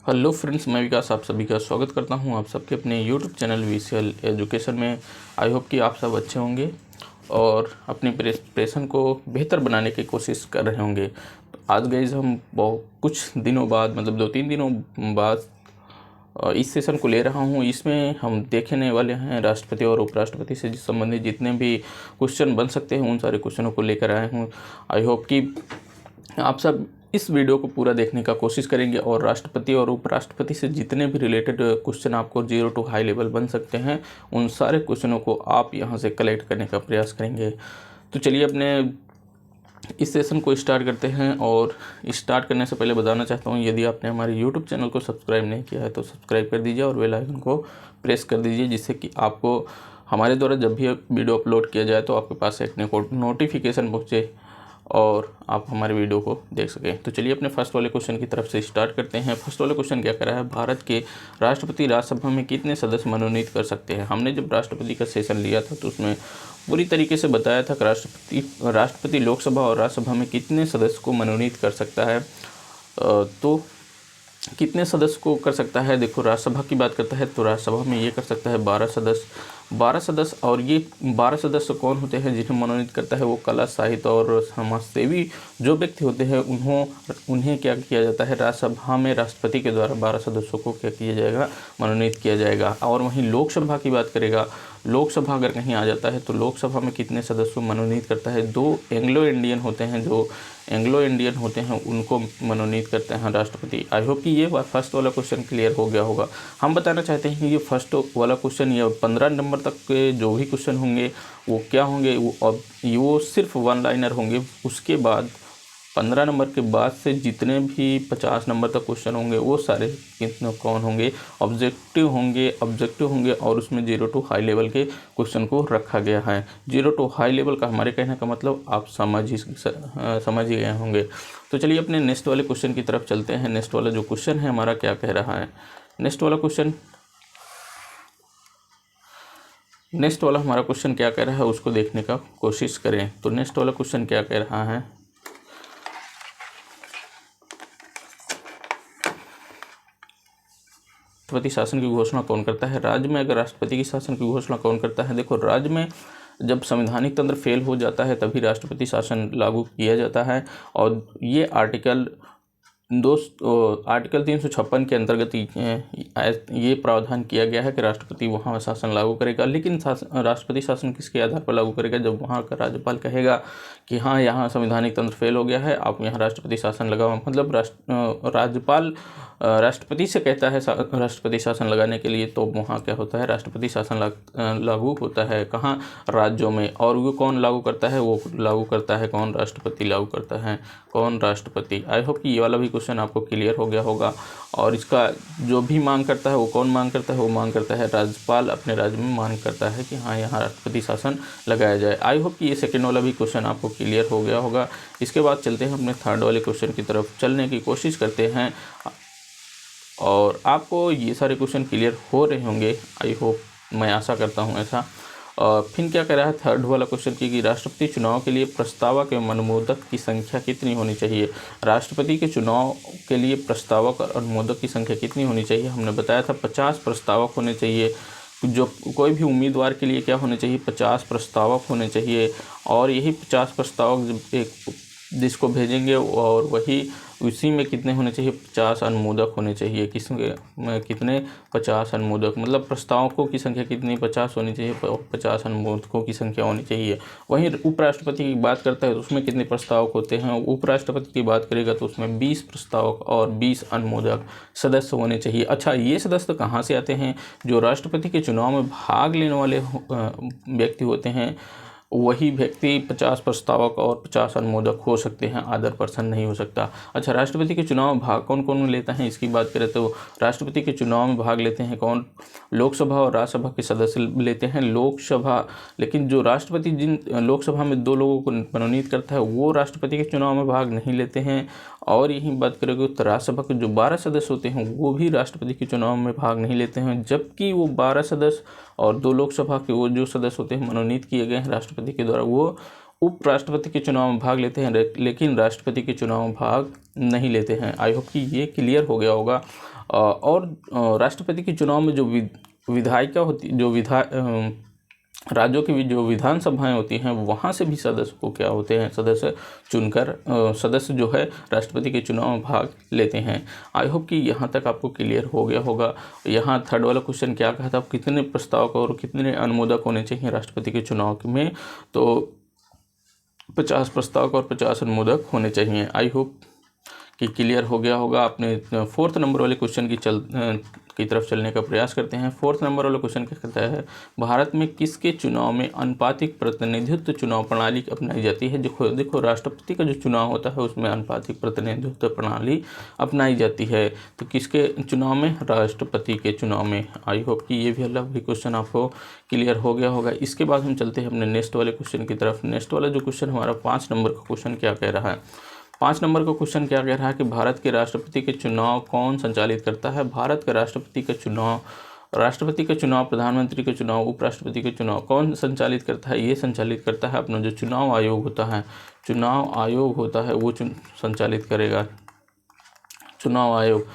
Hello friends, मैं विकास आप सभी का स्वागत करता हूं आप सबके अपने यूट्यूब चैनल वीसीएल एजुकेशन में। आई होप कि आप सब अच्छे होंगे और अपनी प्रिपरेशन को बेहतर बनाने की कोशिश कर रहे होंगे। तो आज गाइस हम बहुत कुछ दिनों बाद मतलब 2-3 दिनों बाद इस सेशन को ले रहा हूं। इसमें हम देखने वाले हैं राष्ट्रपति और उपराष्ट्रपति से संबंधित जितने भी क्वेश्चन बन सकते हैं उन सारे क्वेश्चनों को लेकर आए हूँ। आई होप कि आप सब इस वीडियो को पूरा देखने का कोशिश करेंगे और राष्ट्रपति और उपराष्ट्रपति से जितने भी रिलेटेड क्वेश्चन आपको 0 टू हाई लेवल बन सकते हैं उन सारे क्वेश्चनों को आप यहां से कलेक्ट करने का प्रयास करेंगे। तो चलिए अपने इस सेशन को स्टार्ट करते हैं। और स्टार्ट करने से पहले बताना चाहता हूं, यदि आपने हमारे यूट्यूब चैनल को सब्सक्राइब नहीं किया है तो सब्सक्राइब कर दीजिए और बेल आइकन को प्रेस कर दीजिए, जिससे कि आपको हमारे द्वारा जब भी वीडियो अपलोड किया जाए तो आपके पास एक नोटिफिकेशन पहुँचे और आप हमारे वीडियो को देख सकें। तो चलिए अपने फर्स्ट वाले क्वेश्चन की तरफ से स्टार्ट करते हैं। फर्स्ट वाला क्वेश्चन क्या कर रहा है, भारत के राष्ट्रपति राज्यसभा में कितने सदस्य मनोनीत कर सकते हैं। हमने जब राष्ट्रपति का सेशन लिया था तो उसमें पूरी तरीके से बताया था कि राष्ट्रपति लोकसभा और राज्यसभा में कितने सदस्य को मनोनीत कर सकता है। तो कितने सदस्य को कर सकता है, देखो राज्यसभा की बात करता है तो राज्यसभा में ये कर सकता है 12 सदस्य। और ये 12 सदस्य कौन होते हैं जिन्हें मनोनीत करता है, वो कला साहित्य और समाजसेवी जो व्यक्ति होते हैं उन्हें क्या किया जाता है, राज्यसभा में राष्ट्रपति के द्वारा 12 सदस्यों को क्या किया जाएगा, मनोनीत किया जाएगा। और वहीं लोकसभा की बात करेगा, लोकसभा अगर कहीं आ जाता है तो लोकसभा में कितने सदस्यों मनोनीत करता है, 2 एंग्लो इंडियन होते हैं उनको मनोनीत करते हैं राष्ट्रपति। आई होप कि ये फर्स्ट वाला क्वेश्चन क्लियर हो गया होगा। हम बताना चाहते हैं कि ये फर्स्ट वाला क्वेश्चन या 15 नंबर तक के जो भी क्वेश्चन होंगे वो क्या होंगे, वो सिर्फ वन लाइनर होंगे। उसके बाद 15 नंबर के बाद से जितने भी 50 नंबर तक क्वेश्चन होंगे वो सारे कितने कौन होंगे, ऑब्जेक्टिव होंगे और उसमें 0 टू हाई लेवल के क्वेश्चन को रखा गया है। 0 टू हाई लेवल का हमारे कहने का मतलब आप समझ ही गए होंगे। तो चलिए अपने नेक्स्ट वाले क्वेश्चन की तरफ चलते हैं। नेक्स्ट वाला जो क्वेश्चन है हमारा क्या कह रहा है, नेक्स्ट वाला हमारा क्वेश्चन क्या कह रहा है उसको देखने का कोशिश करें। तो नेक्स्ट वाला क्वेश्चन क्या कह रहा है, राष्ट्रपति शासन की घोषणा कौन करता है। राज्य में अगर राष्ट्रपति की शासन की घोषणा कौन करता है, देखो राज्य में जब संवैधानिक तंत्र फेल हो जाता है तभी राष्ट्रपति शासन लागू किया जाता है। और ये आर्टिकल 356 के अंतर्गत ये प्रावधान किया गया है कि राष्ट्रपति वहाँ शासन लागू करेगा। लेकिन राष्ट्रपति शासन किसके आधार पर लागू करेगा, जब वहाँ का राज्यपाल कहेगा कि हाँ यहाँ संवैधानिक तंत्र फेल हो गया है, आप यहाँ राष्ट्रपति शासन लगाओ। मतलब राज्यपाल राष्ट्रपति से कहता है राष्ट्रपति शासन लगाने के लिए, तो वहाँ क्या होता है, राष्ट्रपति शासन लागू होता है। कहाँ, राज्यों में। और वो कौन लागू करता है, वो लागू करता है कौन, राष्ट्रपति लागू करता है कौन, राष्ट्रपति। आई होप कि ये वाला भी क्वेश्चन आपको क्लियर हो गया होगा। और इसका जो भी मांग करता है वो कौन मांग करता है, वो मांग करता है राज्यपाल अपने राज्य में मांग करता है कि हाँ यहाँ राष्ट्रपति शासन लगाया जाए। आई होप कि ये सेकंड वाला भी क्वेश्चन आपको क्लियर हो गया होगा। इसके बाद चलते हैं अपने थर्ड वाले क्वेश्चन की तरफ चलने की कोशिश करते हैं और आपको ये सारे क्वेश्चन क्लियर हो रहे होंगे। आई होप, मैं आशा करता हूँ ऐसा। फिर क्या कह रहा है थर्ड वाला क्वेश्चन कि राष्ट्रपति चुनाव के लिए प्रस्तावक एवं अनुमोदक की संख्या कितनी होनी चाहिए। राष्ट्रपति के चुनाव के लिए प्रस्तावक और अनुमोदक की संख्या कितनी होनी चाहिए, हमने बताया था 50 प्रस्तावक होने चाहिए। जो कोई भी उम्मीदवार के लिए क्या होने चाहिए, 50 प्रस्तावक होने चाहिए। और यही 50 प्रस्तावक एक जिसको भेजेंगे और वही उसी में कितने होने चाहिए, 50 अनुमोदक होने चाहिए। कितने 50 अनुमोदक, मतलब प्रस्तावकों की संख्या कितनी, 50 होनी चाहिए, 50 अनुमोदकों की संख्या होनी चाहिए। वहीं उपराष्ट्रपति की बात करता है तो उसमें कितने प्रस्तावक होते हैं, उपराष्ट्रपति की बात करेगा तो उसमें 20 प्रस्तावक और 20 अनुमोदक सदस्य होने चाहिए। अच्छा, ये सदस्य कहाँ से आते हैं, जो राष्ट्रपति के चुनाव में भाग लेने वाले व्यक्ति होते हैं वही व्यक्ति 50 प्रस्तावक और 50 अनुमोदक हो सकते हैं, अदर पर्सन नहीं हो सकता। अच्छा, राष्ट्रपति के चुनाव में भाग कौन कौन लेता है इसकी बात करें तो राष्ट्रपति के चुनाव में भाग लेते हैं कौन, लोकसभा और राज्यसभा के सदस्य लेते हैं। लोकसभा, लेकिन जो राष्ट्रपति जिन लोकसभा में 2 लोगों को मनोनीत करता है वो राष्ट्रपति के चुनाव में भाग नहीं लेते हैं। और यही बात करेंगे तो राज्यसभा के जो 12 सदस्य होते हैं वो भी राष्ट्रपति के चुनाव में भाग नहीं लेते हैं, जबकि वो 12 सदस्य और 2 लोकसभा के वो जो सदस्य होते हैं मनोनीत किए गए हैं राष्ट्रपति के द्वारा, वो उपराष्ट्रपति के चुनाव में भाग लेते हैं लेकिन राष्ट्रपति के चुनाव में भाग नहीं लेते हैं। आई होप कि ये क्लियर हो गया होगा। और राष्ट्रपति के चुनाव में जो विधायिका होती, जो राज्यों की जो विधानसभाएं होती हैं, वहाँ से भी सदस्य को क्या होते हैं, सदस्य चुनकर सदस्य जो है राष्ट्रपति के चुनाव में भाग लेते हैं। आई होप कि यहाँ तक आपको क्लियर हो गया होगा। यहाँ थर्ड वाला क्वेश्चन क्या कहा था, कितने प्रस्तावक और कितने अनुमोदक होने चाहिए राष्ट्रपति के चुनाव में, तो 50 प्रस्तावक और 50 अनुमोदक होने चाहिए। आई होप कि क्लियर हो गया होगा। अपने 4th नंबर वाले क्वेश्चन की तरफ चलने का प्रयास करते हैं। 4th नंबर वाला क्वेश्चन क्या कहता है, भारत में किसके चुनाव में अनुपातिक प्रतिनिधित्व चुनाव प्रणाली अपनाई जाती है। देखो राष्ट्रपति का जो चुनाव होता है उसमें अनुपातिक प्रतिनिधित्व प्रणाली अपनाई जाती है, तो किसके चुनाव में, राष्ट्रपति के चुनाव में। आई होप कि ये भी अलग भी क्वेश्चन आपको क्लियर हो गया होगा। इसके बाद हम चलते हैं अपने नेक्स्ट वाले क्वेश्चन की तरफ। नेक्स्ट वाला जो क्वेश्चन हमारा 5 नंबर का क्वेश्चन क्या कह रहा है, 5 नंबर का क्वेश्चन क्या कह रहा है कि भारत के राष्ट्रपति के चुनाव कौन संचालित करता है। भारत के राष्ट्रपति का चुनाव, प्रधानमंत्री के चुनाव, उपराष्ट्रपति के चुनाव कौन संचालित करता है, ये संचालित करता है अपना जो चुनाव आयोग होता है वो संचालित करेगा, चुनाव आयोग।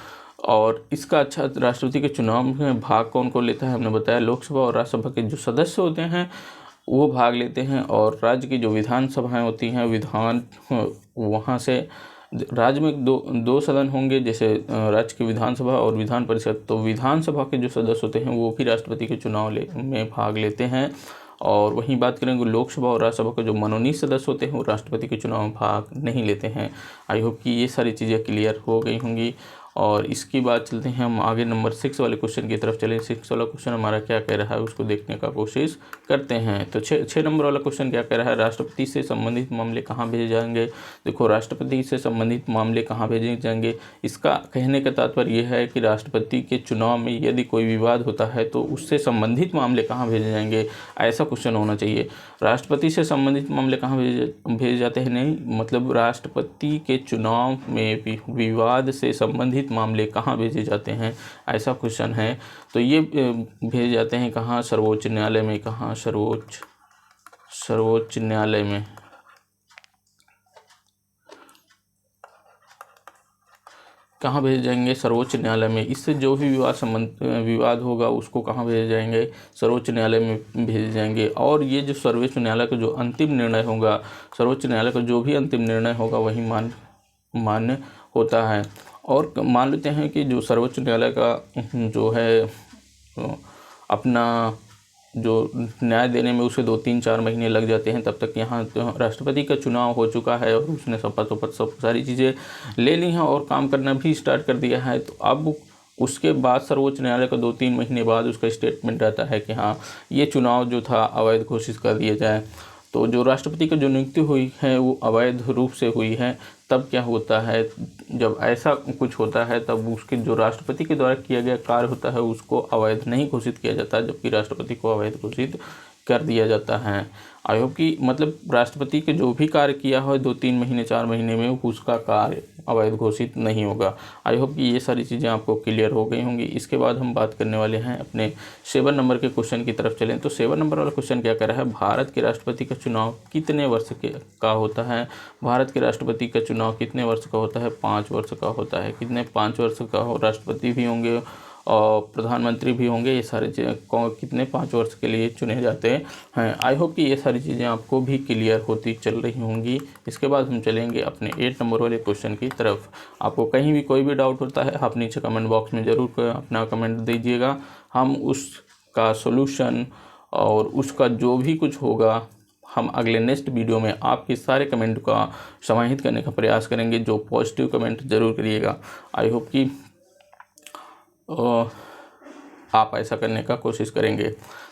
और इसका अच्छा राष्ट्रपति के चुनाव में भाग कौन कौन लेता है, हमने बताया लोकसभा और राज्यसभा के जो सदस्य होते हैं वो भाग लेते हैं, और राज्य की जो विधानसभाएं होती हैं, वहाँ से राज्य में दो सदन होंगे, जैसे राज्य की विधानसभा और विधान परिषद। तो विधानसभा के जो सदस्य होते हैं वो भी राष्ट्रपति के चुनाव में भाग लेते हैं। और वहीं बात करेंगे लोकसभा और राज्यसभा के जो मनोनीत सदस्य होते हैं वो राष्ट्रपति के चुनाव में भाग नहीं लेते हैं। आई होप कि ये सारी चीज़ें क्लियर हो गई होंगी। और इसकी बात चलते हैं हम आगे नंबर 6 वाले क्वेश्चन की तरफ चलें। 6 वाला क्वेश्चन हमारा क्या कह रहा है उसको देखने का कोशिश करते हैं। तो 6 नंबर वाला क्वेश्चन क्या कह रहा है, राष्ट्रपति से संबंधित मामले कहाँ भेजे जाएंगे। देखो राष्ट्रपति से संबंधित मामले कहाँ भेजे जाएंगे, इसका कहने का तात्पर्य यह है कि राष्ट्रपति के चुनाव में यदि कोई विवाद होता है तो उससे संबंधित मामले कहाँ भेजे जाएंगे, ऐसा क्वेश्चन होना चाहिए। राष्ट्रपति से संबंधित मामले कहाँ भेजे जाते हैं, नहीं मतलब राष्ट्रपति के चुनाव में विवाद से संबंधित मामले कहाँ भेजे जाते हैं, ऐसा क्वेश्चन है। तो ये भेजे जाते हैं कहाँ, सर्वोच्च न्यायालय में। कहाँ, सर्वोच्च न्यायालय में। कहाँ भेजे जाएंगे, सर्वोच्च न्यायालय में। इससे जो भी विवाद होगा उसको कहाँ भेजे जाएंगे, सर्वोच्च न्यायालय में भेजे जाएंगे। और ये जो सर्वोच्च न्यायालय का जो अंतिम निर्णय होगा, सर्वोच्च न्यायालय का जो भी अंतिम निर्णय होगा वही मान्य होता है। और मान लेते हैं कि जो सर्वोच्च न्यायालय का जो है अपना जो न्याय देने में उसे 2-3-4 महीने लग जाते हैं, तब तक यहाँ राष्ट्रपति का चुनाव हो चुका है और उसने शपथ सब सारी चीज़ें ले ली हैं और काम करना भी स्टार्ट कर दिया है। तो अब उसके बाद सर्वोच्च न्यायालय का 2-3 महीने बाद उसका स्टेटमेंट रहता है कि हाँ ये चुनाव जो था अवैध घोषित कर दिया जाए। तो जो राष्ट्रपति की जो नियुक्ति हुई है वो अवैध रूप से हुई है। तब क्या होता है, जब ऐसा कुछ होता है तब उसके जो राष्ट्रपति के द्वारा किया गया कार्य होता है उसको अवैध नहीं घोषित किया जाता, जबकि राष्ट्रपति को अवैध घोषित कर दिया जाता है। आई होप कि मतलब राष्ट्रपति के जो भी कार्य किया हो 2-3 महीने 4 महीने में उसका कार्य अवैध घोषित नहीं होगा। आई होप कि ये सारी चीज़ें आपको क्लियर हो गई होंगी। इसके बाद हम बात करने वाले हैं अपने 7 नंबर के क्वेश्चन की तरफ चलें। तो 7 नंबर वाला क्वेश्चन क्या कर रहा है, भारत के राष्ट्रपति का चुनाव कितने वर्ष का होता है। भारत के राष्ट्रपति का चुनाव कितने वर्ष का होता है, 5 वर्ष का होता है। कितने, 5 वर्ष का हो, राष्ट्रपति भी होंगे और प्रधानमंत्री भी होंगे। ये सारे कितने 5 वर्ष के लिए चुने जाते हैं। आई होप कि ये सारी चीज़ें आपको भी क्लियर होती चल रही होंगी। इसके बाद हम चलेंगे अपने 8 नंबर वाले क्वेश्चन की तरफ। आपको कहीं भी कोई भी डाउट होता है आप नीचे कमेंट बॉक्स में ज़रूर अपना कमेंट दीजिएगा। हम उसका सोल्यूशन और उसका जो भी कुछ होगा हम अगले नेक्स्ट वीडियो में आपके सारे कमेंट का समाहित करने का प्रयास करेंगे। जो पॉजिटिव कमेंट ज़रूर करिएगा। आई होप कि आप ऐसा करने का कोशिश करेंगे।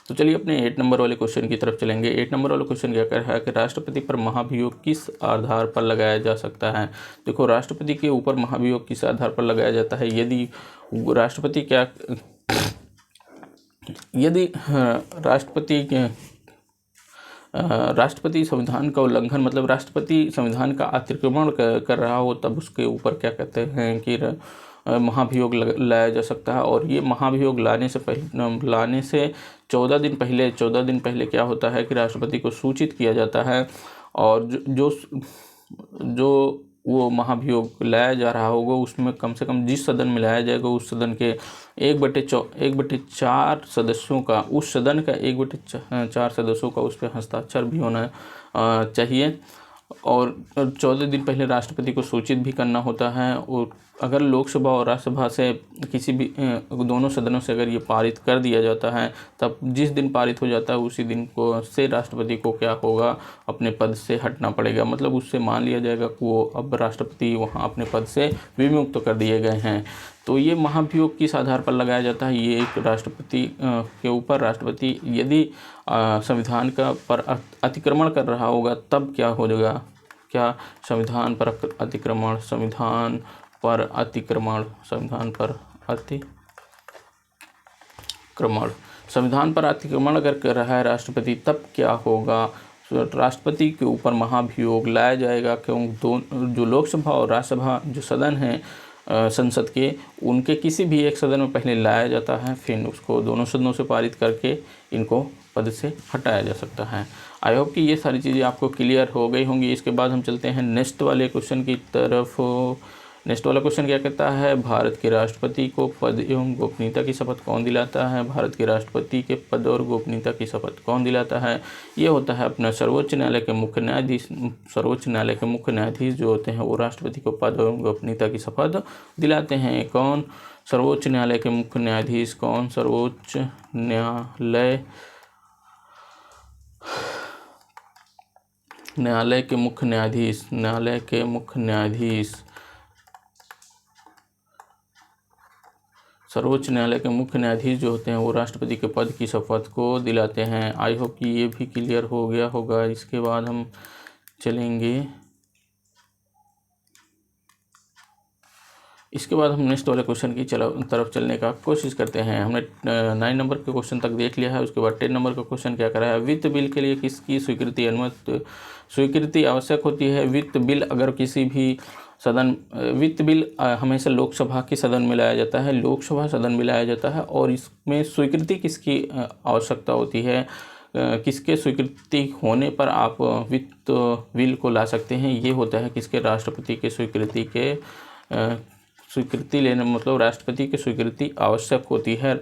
तो चलिए अपने 8 नंबर वाले क्वेश्चन की तरफ चलेंगे। 8 नंबर वाला क्वेश्चन क्या कह रहा है कि राष्ट्रपति पर महाभियोग किस आधार पर लगाया जा सकता है। देखो राष्ट्रपति के ऊपर महाभियोग किस आधार पर लगाया जाता है, यदि राष्ट्रपति संविधान का उल्लंघन, मतलब राष्ट्रपति संविधान का अतिक्रमण कर रहा हो, तब उसके ऊपर क्या कहते हैं कि महाभियोग लाया जा सकता है। और ये महाभियोग लाने से 14 दिन पहले क्या होता है कि राष्ट्रपति को सूचित किया जाता है। और जो वो महाभियोग लाया जा रहा होगा उसमें कम से कम जिस सदन में लाया जाएगा उस सदन के 1/4 सदस्यों का, उस सदन का 1/4 सदस्यों का उस पर हस्ताक्षर भी होना चाहिए। और 14 दिन पहले राष्ट्रपति को सूचित भी करना होता है। और अगर लोकसभा और राज्यसभा से किसी भी दोनों सदनों से अगर ये पारित कर दिया जाता है, तब जिस दिन पारित हो जाता है उसी दिन को से राष्ट्रपति को क्या होगा, अपने पद से हटना पड़ेगा। मतलब उससे मान लिया जाएगा कि वो अब राष्ट्रपति वहाँ अपने पद से विमुक्त कर दिए गए हैं। तो ये महाभियोग किस आधार पर लगाया जाता है, ये एक राष्ट्रपति के ऊपर राष्ट्रपति यदि संविधान का पर अतिक्रमण कर रहा होगा तब क्या हो जाएगा, क्या संविधान पर अतिक्रमण, संविधान पर अतिक्रमण, संविधान पर अतिक्रमण, संविधान पर अतिक्रमण अगर कर रहा है राष्ट्रपति तब क्या होगा, राष्ट्रपति के ऊपर महाभियोग लाया जाएगा। क्योंकि जो लोकसभा और राज्यसभा जो सदन हैं संसद के, उनके किसी भी एक सदन में पहले लाया जाता है, फिर उसको दोनों सदनों से पारित करके इनको पद से हटाया जा सकता है। आई होप कि ये सारी चीज़ें आपको क्लियर हो गई होंगी। इसके बाद हम चलते हैं नेक्स्ट वाले क्वेश्चन की तरफ। नेक्स्ट वाला क्वेश्चन क्या कहता है, भारत के राष्ट्रपति को पद एवं गोपनीयता की शपथ कौन दिलाता है, भारत के राष्ट्रपति के पद और गोपनीयता की शपथ कौन दिलाता है। ये होता है अपना सर्वोच्च न्यायालय के मुख्य न्यायाधीश। सर्वोच्च न्यायालय के मुख्य न्यायाधीश जो होते हैं वो राष्ट्रपति को पद एवं गोपनीयता की शपथ दिलाते हैं। कौन, सर्वोच्च न्यायालय के मुख्य न्यायाधीश। कौन, सर्वोच्च न्यायालय के मुख्य न्यायाधीश। न्यायालय के मुख्य न्यायाधीश, सर्वोच्च न्यायालय के मुख्य न्यायाधीश जो होते हैं वो राष्ट्रपति के पद की शपथ को दिलाते हैं। आई होप कि ये भी क्लियर हो गया होगा। इसके बाद हम चलेंगे, इसके बाद हम नेक्स्ट वाले क्वेश्चन की तरफ चलने का कोशिश करते हैं। हमने 9 नंबर के क्वेश्चन तक देख लिया है। उसके बाद 10 नंबर का क्वेश्चन क्या कर रहा है, वित्त बिल के लिए किसकी स्वीकृति आवश्यक होती है। वित्त बिल अगर किसी भी सदन, वित्त बिल हमेशा लोकसभा के सदन में लाया जाता है, लोकसभा सदन में लाया जाता है और इसमें स्वीकृति किसकी आवश्यकता होती है, किसके स्वीकृति होने पर आप वित्त बिल को ला सकते हैं। ये होता है किसके, राष्ट्रपति के स्वीकृति लेने, मतलब राष्ट्रपति की स्वीकृति आवश्यक होती है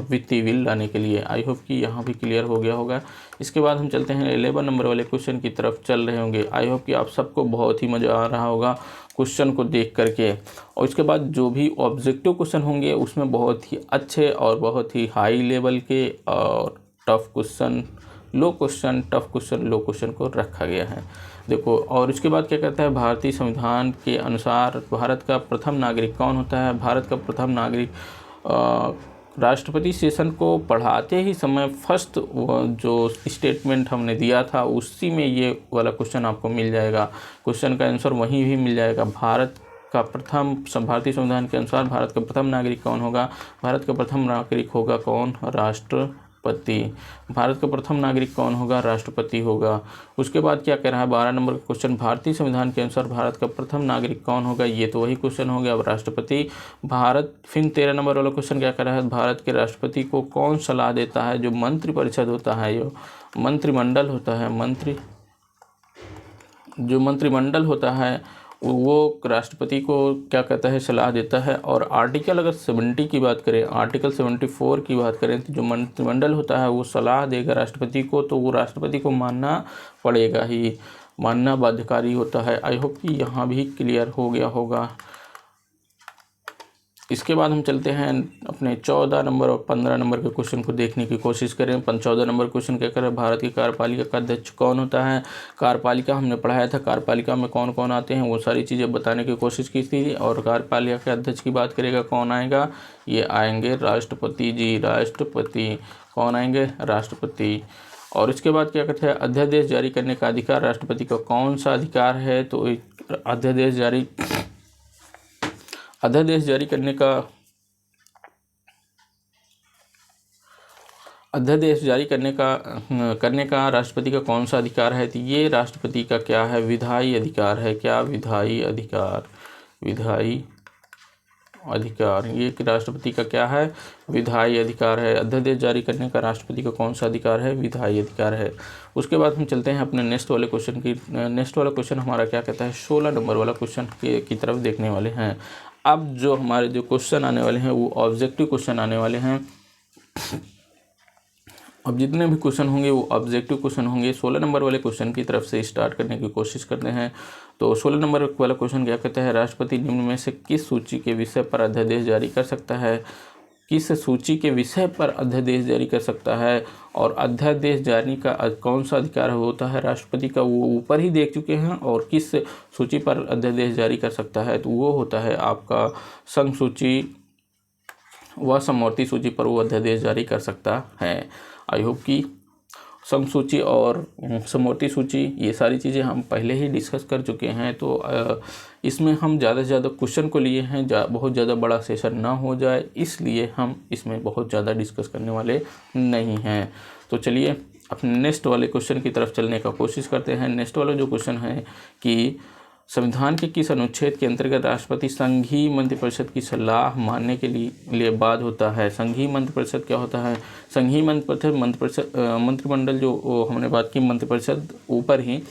वित्तीय बिल लाने के लिए। आई होप कि यहाँ भी क्लियर हो गया होगा। इसके बाद हम चलते हैं 11 नंबर वाले क्वेश्चन की तरफ चल रहे होंगे। आई होप कि आप सबको बहुत ही मज़ा आ रहा होगा क्वेश्चन को देख करके। और इसके बाद जो भी ऑब्जेक्टिव क्वेश्चन होंगे उसमें बहुत ही अच्छे और बहुत ही हाई लेवल के और टफ क्वेश्चन, लो क्वेश्चन, टफ क्वेश्चन, लो क्वेश्चन को रखा गया है। देखो, और इसके बाद क्या कहता है, भारतीय संविधान के अनुसार भारत का प्रथम नागरिक कौन होता है। भारत का प्रथम नागरिक, राष्ट्रपति सेशन को पढ़ाते ही समय फर्स्ट जो स्टेटमेंट हमने दिया था उसी में ये वाला क्वेश्चन आपको मिल जाएगा। क्वेश्चन का आंसर वहीं भी मिल जाएगा। भारतीय संविधान के अनुसार भारत का प्रथम नागरिक कौन होगा। भारत का प्रथम नागरिक होगा कौन, राष्ट्रपति। भारत का प्रथम नागरिक कौन होगा, राष्ट्रपति होगा। उसके बाद क्या कह रहा है 12 नंबर का क्वेश्चन, भारतीय संविधान के अनुसार भारत का प्रथम नागरिक कौन होगा। ये तो वही क्वेश्चन हो गया, अब राष्ट्रपति। फिर 13 नंबर वाला क्वेश्चन क्या कह रहा है, भारत के राष्ट्रपति को कौन सलाह देता है। जो मंत्रिपरिषद होता है, जो मंत्रिमंडल होता है वो राष्ट्रपति को क्या कहता है, सलाह देता है। और आर्टिकल अगर 70 की बात करें, आर्टिकल 74 की बात करें तो जो मंत्रिमंडल होता है वो सलाह देगा राष्ट्रपति को, तो वो राष्ट्रपति को मानना पड़ेगा ही, मानना बाध्यकारी होता है। आई होप कि यहाँ भी क्लियर हो गया होगा। इसके बाद हम चलते हैं अपने 14 नंबर और 15 नंबर के क्वेश्चन को देखने की कोशिश करें। 14 नंबर क्वेश्चन क्या कर रहा है, भारत की कार्यपालिका का अध्यक्ष कौन होता है। कार्यपालिका हमने पढ़ाया था, कार्यपालिका में कौन कौन आते हैं वो सारी चीज़ें बताने की कोशिश की थी। और कार्यपालिका के अध्यक्ष की बात करेगा, कौन आएगा, ये आएंगे राष्ट्रपति जी। राष्ट्रपति कौन आएंगे, राष्ट्रपति। और इसके बाद क्या कहते हैं, अध्यादेश जारी करने का अधिकार राष्ट्रपति का कौन सा अधिकार है। तो अध्यादेश जारी करने का राष्ट्रपति का कौन सा अधिकार है। तो ये राष्ट्रपति का क्या है, विधायी अधिकार है। क्या, विधायी अधिकार। विधायी अधिकार। ये कि राष्ट्रपति का क्या है, विधायी अधिकार है। अध्यादेश जारी करने का राष्ट्रपति का कौन सा अधिकार है, विधायी अधिकार है। उसके बाद हम चलते हैं अपने नेक्स्ट वाले क्वेश्चन की। नेक्स्ट वाला क्वेश्चन हमारा क्या कहता है, 16 नंबर वाला क्वेश्चन की तरफ देखने वाले हैं। अब जो हमारे जो क्वेश्चन आने वाले हैं वो ऑब्जेक्टिव क्वेश्चन आने वाले हैं। अब जितने भी क्वेश्चन होंगे वो ऑब्जेक्टिव क्वेश्चन होंगे। 16 नंबर वाले क्वेश्चन की तरफ से स्टार्ट करने की कोशिश करते हैं। तो 16 नंबर वाला क्वेश्चन क्या कहता है, राष्ट्रपति निम्न में से किस सूची के विषय पर अध्यादेश जारी कर सकता है। किस सूची के विषय पर अध्यादेश जारी कर सकता है और अध्यादेश जारी का कौन सा अधिकार होता है राष्ट्रपति का, वो ऊपर ही देख चुके हैं। और किस सूची पर अध्यादेश जारी कर सकता है, तो वो होता है आपका संघ सूची व समवर्ती सूची पर वो अध्यादेश जारी कर सकता है। आई होप कि संघ सूची और समवर्ती सूची ये सारी चीज़ें हम पहले ही डिस्कस कर चुके हैं। तो इसमें हम ज़्यादा से ज़्यादा क्वेश्चन को लिए हैं, बहुत ज़्यादा बड़ा सेशन ना हो जाए, इसलिए हम इसमें बहुत ज़्यादा डिस्कस करने वाले नहीं हैं। तो चलिए अपने नेक्स्ट वाले क्वेश्चन की तरफ चलने का कोशिश करते हैं। नेक्स्ट वाला जो क्वेश्चन है कि संविधान के किस अनुच्छेद के अंतर्गत राष्ट्रपति संघीय मंत्रिपरिषद की सलाह मानने के लिए बाध्य होता है। संघीय मंत्रिपरिषद क्या होता है, संघीय मंत्रिपरिषद मंत्रिमंडल जो हमने बात की मंत्रिपरिषद ऊपर ही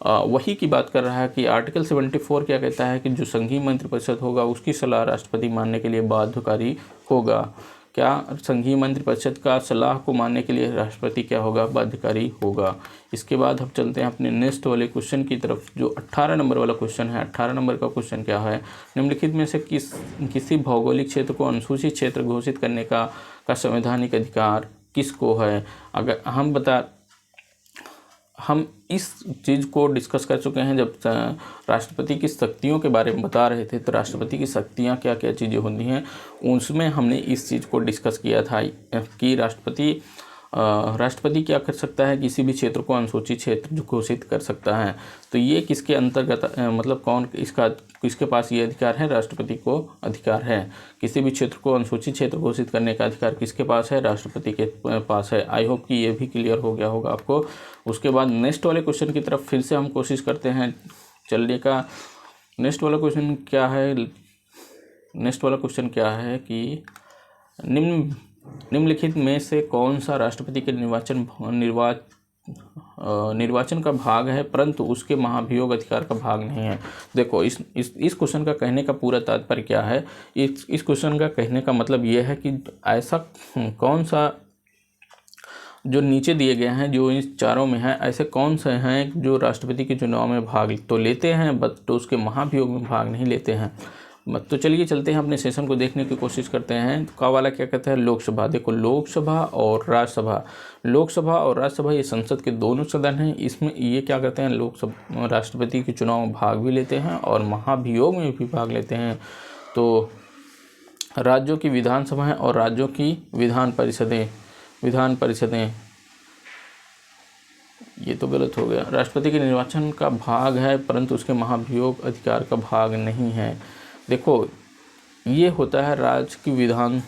वही की बात कर रहा है कि आर्टिकल 74 क्या कहता है कि जो संघीय मंत्रिपरिषद होगा उसकी सलाह राष्ट्रपति मानने के लिए बाध्यकारी होगा। क्या संघीय मंत्रिपरिषद का सलाह को मानने के लिए राष्ट्रपति क्या होगा, बाध्यकारी होगा। इसके बाद हम चलते हैं अपने नेक्स्ट वाले क्वेश्चन की तरफ जो 18 नंबर वाला क्वेश्चन है। 18 नंबर का क्वेश्चन क्या है, निम्नलिखित में से किसी भौगोलिक क्षेत्र को अनुसूचित क्षेत्र घोषित करने का संवैधानिक अधिकार किसको है। अगर हम इस चीज़ को डिस्कस कर चुके हैं जब राष्ट्रपति की शक्तियों के बारे में बता रहे थे। तो राष्ट्रपति की शक्तियाँ क्या क्या चीज़ें होती हैं उसमें हमने इस चीज़ को डिस्कस किया था कि राष्ट्रपति क्या कर सकता है, किसी भी क्षेत्र को अनुसूचित क्षेत्र घोषित कर सकता है। तो ये किसके अंतर्गत मतलब किसके पास ये अधिकार है, राष्ट्रपति को अधिकार है। किसी भी क्षेत्र को अनुसूचित क्षेत्र घोषित करने का अधिकार किसके पास है, राष्ट्रपति के पास है। आई होप कि ये भी क्लियर हो गया होगा आपको। उसके बाद नेक्स्ट वाले क्वेश्चन की तरफ फिर से हम कोशिश करते हैं चलने का। नेक्स्ट वाला क्वेश्चन क्या है कि निम्नलिखित में से कौन सा राष्ट्रपति के निर्वाचन का भाग है परंतु उसके महाभियोग अधिकार का भाग नहीं है। देखो इस क्वेश्चन का कहने का पूरा तात्पर्य क्या है, इस क्वेश्चन का कहने का मतलब ये है कि ऐसा कौन सा जो नीचे दिए गए हैं जो इन चारों में है, ऐसे कौन से हैं जो राष्ट्रपति के चुनाव में भाग तो लेते हैं बट तो उसके महाभियोग में भाग नहीं लेते हैं। तो चलिए चलते हैं अपने सेशन को देखने की कोशिश करते हैं। का वाला क्या कहता है, लोकसभा। देखो लोकसभा और राज्यसभा ये संसद के दोनों सदन हैं। इसमें ये क्या करते हैं, लोकसभा राष्ट्रपति के चुनाव में भाग भी लेते हैं और महाभियोग में भी भाग लेते हैं। तो राज्यों की विधानसभाएं और राज्यों की विधान परिषदें ये तो गलत हो गया। राष्ट्रपति के निर्वाचन का भाग है परंतु उसके महाभियोग अधिकार का भाग नहीं है। देखो ये होता है राज्य की विधानसभाएं।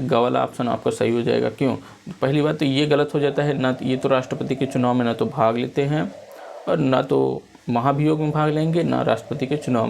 ग वाला ऑप्शन आपका सही हो जाएगा। क्यों, पहली बात तो ये गलत हो जाता है ना, ये तो राष्ट्रपति के चुनाव में ना तो भाग लेते हैं और ना तो महाभियोग में भाग लेंगे, ना राष्ट्रपति के चुनाव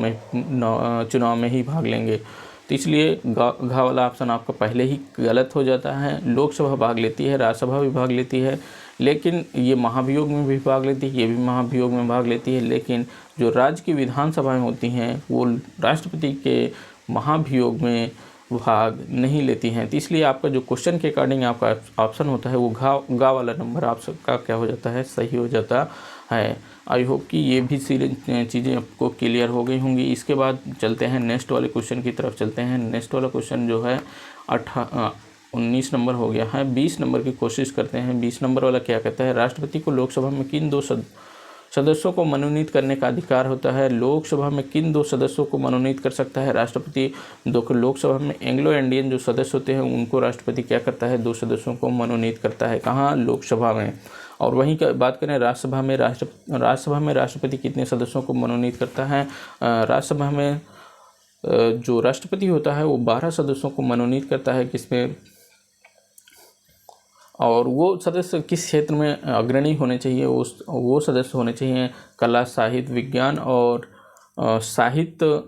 में ही भाग लेंगे। तो इसलिए घ वाला ऑप्शन आपका पहले ही गलत हो जाता है। लोकसभा भाग लेती है, राज्यसभा भी भाग लेती है, लेकिन ये महाभियोग में भी भाग लेती है, ये भी महाभियोग में भाग लेती है। लेकिन जो राज्य की विधानसभाएं होती हैं वो राष्ट्रपति के महाभियोग में भाग नहीं लेती हैं। तो इसलिए आपका जो क्वेश्चन के अकॉर्डिंग आपका ऑप्शन होता है वो गा वाला नंबर आपका क्या हो जाता है, सही हो जाता है। आई होप कि ये भी चीज़ें आपको क्लियर हो गई होंगी। इसके बाद चलते हैं नेक्स्ट वाले क्वेश्चन की तरफ चलते हैं। नेक्स्ट वाला क्वेश्चन जो है 19 नंबर हो गया है, 20 नंबर की कोशिश करते हैं। 20 नंबर वाला क्या कहता है, राष्ट्रपति को लोकसभा में किन दो सदस्यों को मनोनीत करने का अधिकार होता है। लोकसभा में किन दो सदस्यों को मनोनीत कर सकता है राष्ट्रपति। लोकसभा में एंग्लो इंडियन जो सदस्य होते हैं उनको राष्ट्रपति क्या करता है, 2 सदस्यों को मनोनीत करता है। कहाँ, लोकसभा में। और वहीं का बात करें राज्यसभा में राष्ट्रपति कितने सदस्यों को मनोनीत करता है। राज्यसभा में जो राष्ट्रपति होता है वो 12 सदस्यों को मनोनीत करता है। किसमें, और वो सदस्य किस क्षेत्र में अग्रणी होने चाहिए, वो सदस्य होने चाहिए कला, साहित्य, विज्ञान और साहित्य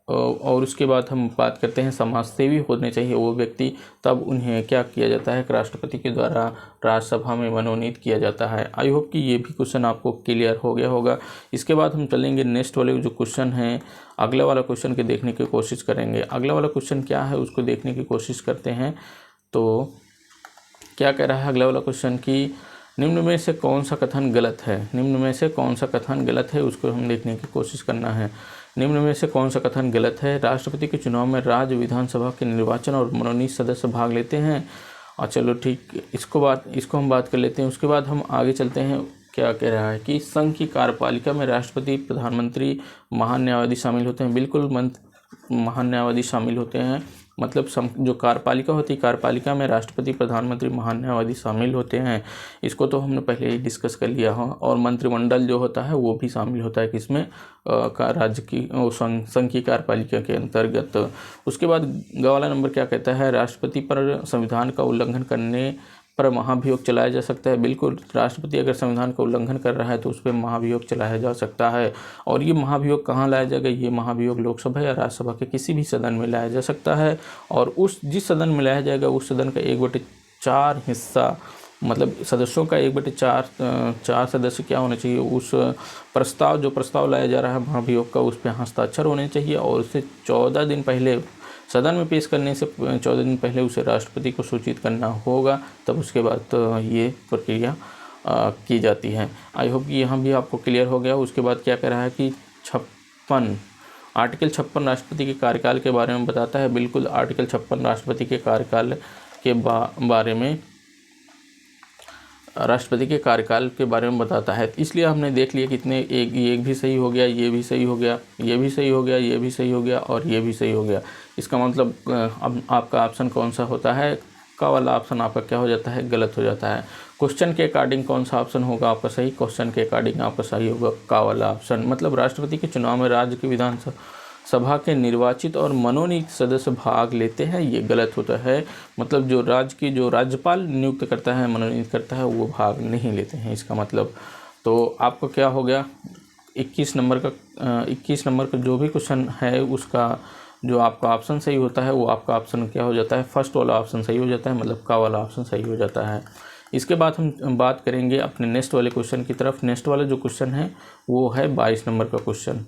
और उसके बाद हम बात करते हैं समाज सेवी होने चाहिए वो व्यक्ति, तब उन्हें क्या किया जाता है, राष्ट्रपति के द्वारा राज्यसभा में मनोनीत किया जाता है। आई होप कि ये भी क्वेश्चन आपको क्लियर हो गया होगा। इसके बाद हम चलेंगे नेक्स्ट वाले जो क्वेश्चन हैं, अगला वाला क्वेश्चन के देखने की कोशिश करेंगे। अगला वाला क्वेश्चन क्या है उसको देखने की कोशिश करते हैं। तो क्या कह रहा है अगला वाला क्वेश्चन कि निम्न में से कौन सा कथन गलत है, निम्न में से कौन सा कथन गलत है उसको हम देखने की कोशिश करना है। निम्न में से कौन सा कथन गलत है, राष्ट्रपति के चुनाव में राज्य विधानसभा के निर्वाचन और मनोनीत सदस्य भाग लेते हैं। और चलो ठीक, इसको हम बात कर लेते हैं। उसके बाद हम आगे चलते हैं। क्या कह रहा है कि संघ की कार्यपालिका में राष्ट्रपति, प्रधानमंत्री, महान न्यायाधीश शामिल होते हैं। बिल्कुल महान न्यायाधीश शामिल होते हैं, मतलब जो कार्यपालिका होती है, कार्यपालिका में राष्ट्रपति, प्रधानमंत्री, महान न्यायाधीश शामिल होते हैं। इसको तो हमने पहले ही डिस्कस कर लिया हो। और मंत्रिमंडल जो होता है वो भी शामिल होता है किसमें, राज्य की संघ की कार्यपालिका के अंतर्गत। उसके बाद ग वाला नंबर क्या कहता है, राष्ट्रपति पर संविधान का उल्लंघन करने पर महाभियोग चलाया जा सकता है। बिल्कुल, राष्ट्रपति अगर संविधान का उल्लंघन कर रहा है तो उस पर महाभियोग चलाया जा सकता है। और ये महाभियोग कहाँ लाया जाएगा, ये महाभियोग लोकसभा या राज्यसभा के किसी भी सदन में लाया जा सकता है। और जिस सदन में लाया जाएगा उस सदन का 1/4 हिस्सा, मतलब सदस्यों का 1/4 सदस्य क्या होना चाहिए, उस जो प्रस्ताव लाया जा रहा है महाभियोग का, उस पर हस्ताक्षर होने चाहिए। और उससे 14 दिन पहले, सदन में पेश करने से 14 दिन पहले उसे राष्ट्रपति को सूचित करना होगा, तब उसके बाद तो ये प्रक्रिया की जाती है। आई होप कि यहाँ भी आपको क्लियर हो गया। उसके बाद क्या कह रहा है कि आर्टिकल 56 राष्ट्रपति के कार्यकाल के बारे में बताता है। बिल्कुल, आर्टिकल 56 राष्ट्रपति के कार्यकाल के बारे में, राष्ट्रपति के कार्यकाल के बारे में बताता है। इसलिए हमने देख लिया कितने, एक भी सही हो गया, ये भी सही हो गया, ये भी सही हो गया, ये भी सही हो गया और ये भी सही हो गया। इसका मतलब अब आपका ऑप्शन कौन सा होता है, का वाला ऑप्शन आपका क्या हो जाता है, गलत हो जाता है। क्वेश्चन के अकॉर्डिंग कौन सा ऑप्शन होगा आपका सही, क्वेश्चन के अकॉर्डिंग आपका सही होगा का वाला ऑप्शन। मतलब राष्ट्रपति के चुनाव में राज्य की विधानसभा के निर्वाचित और मनोनीत सदस्य भाग लेते हैं, ये गलत होता है। मतलब जो राज्यपाल नियुक्त करता है, मनोनीत करता है, वो भाग नहीं लेते हैं, इसका मतलब। तो आपको क्या हो गया, 21 नंबर का जो भी क्वेश्चन है उसका जो आपका ऑप्शन सही होता है वो आपका ऑप्शन क्या हो जाता है, फर्स्ट वाला ऑप्शन सही हो जाता है, मतलब का वाला ऑप्शन सही हो जाता है। इसके बाद हम बात करेंगे अपने नेक्स्ट वाले क्वेश्चन की तरफ। नेक्स्ट वाला जो क्वेश्चन है वो है 22 नंबर का क्वेश्चन।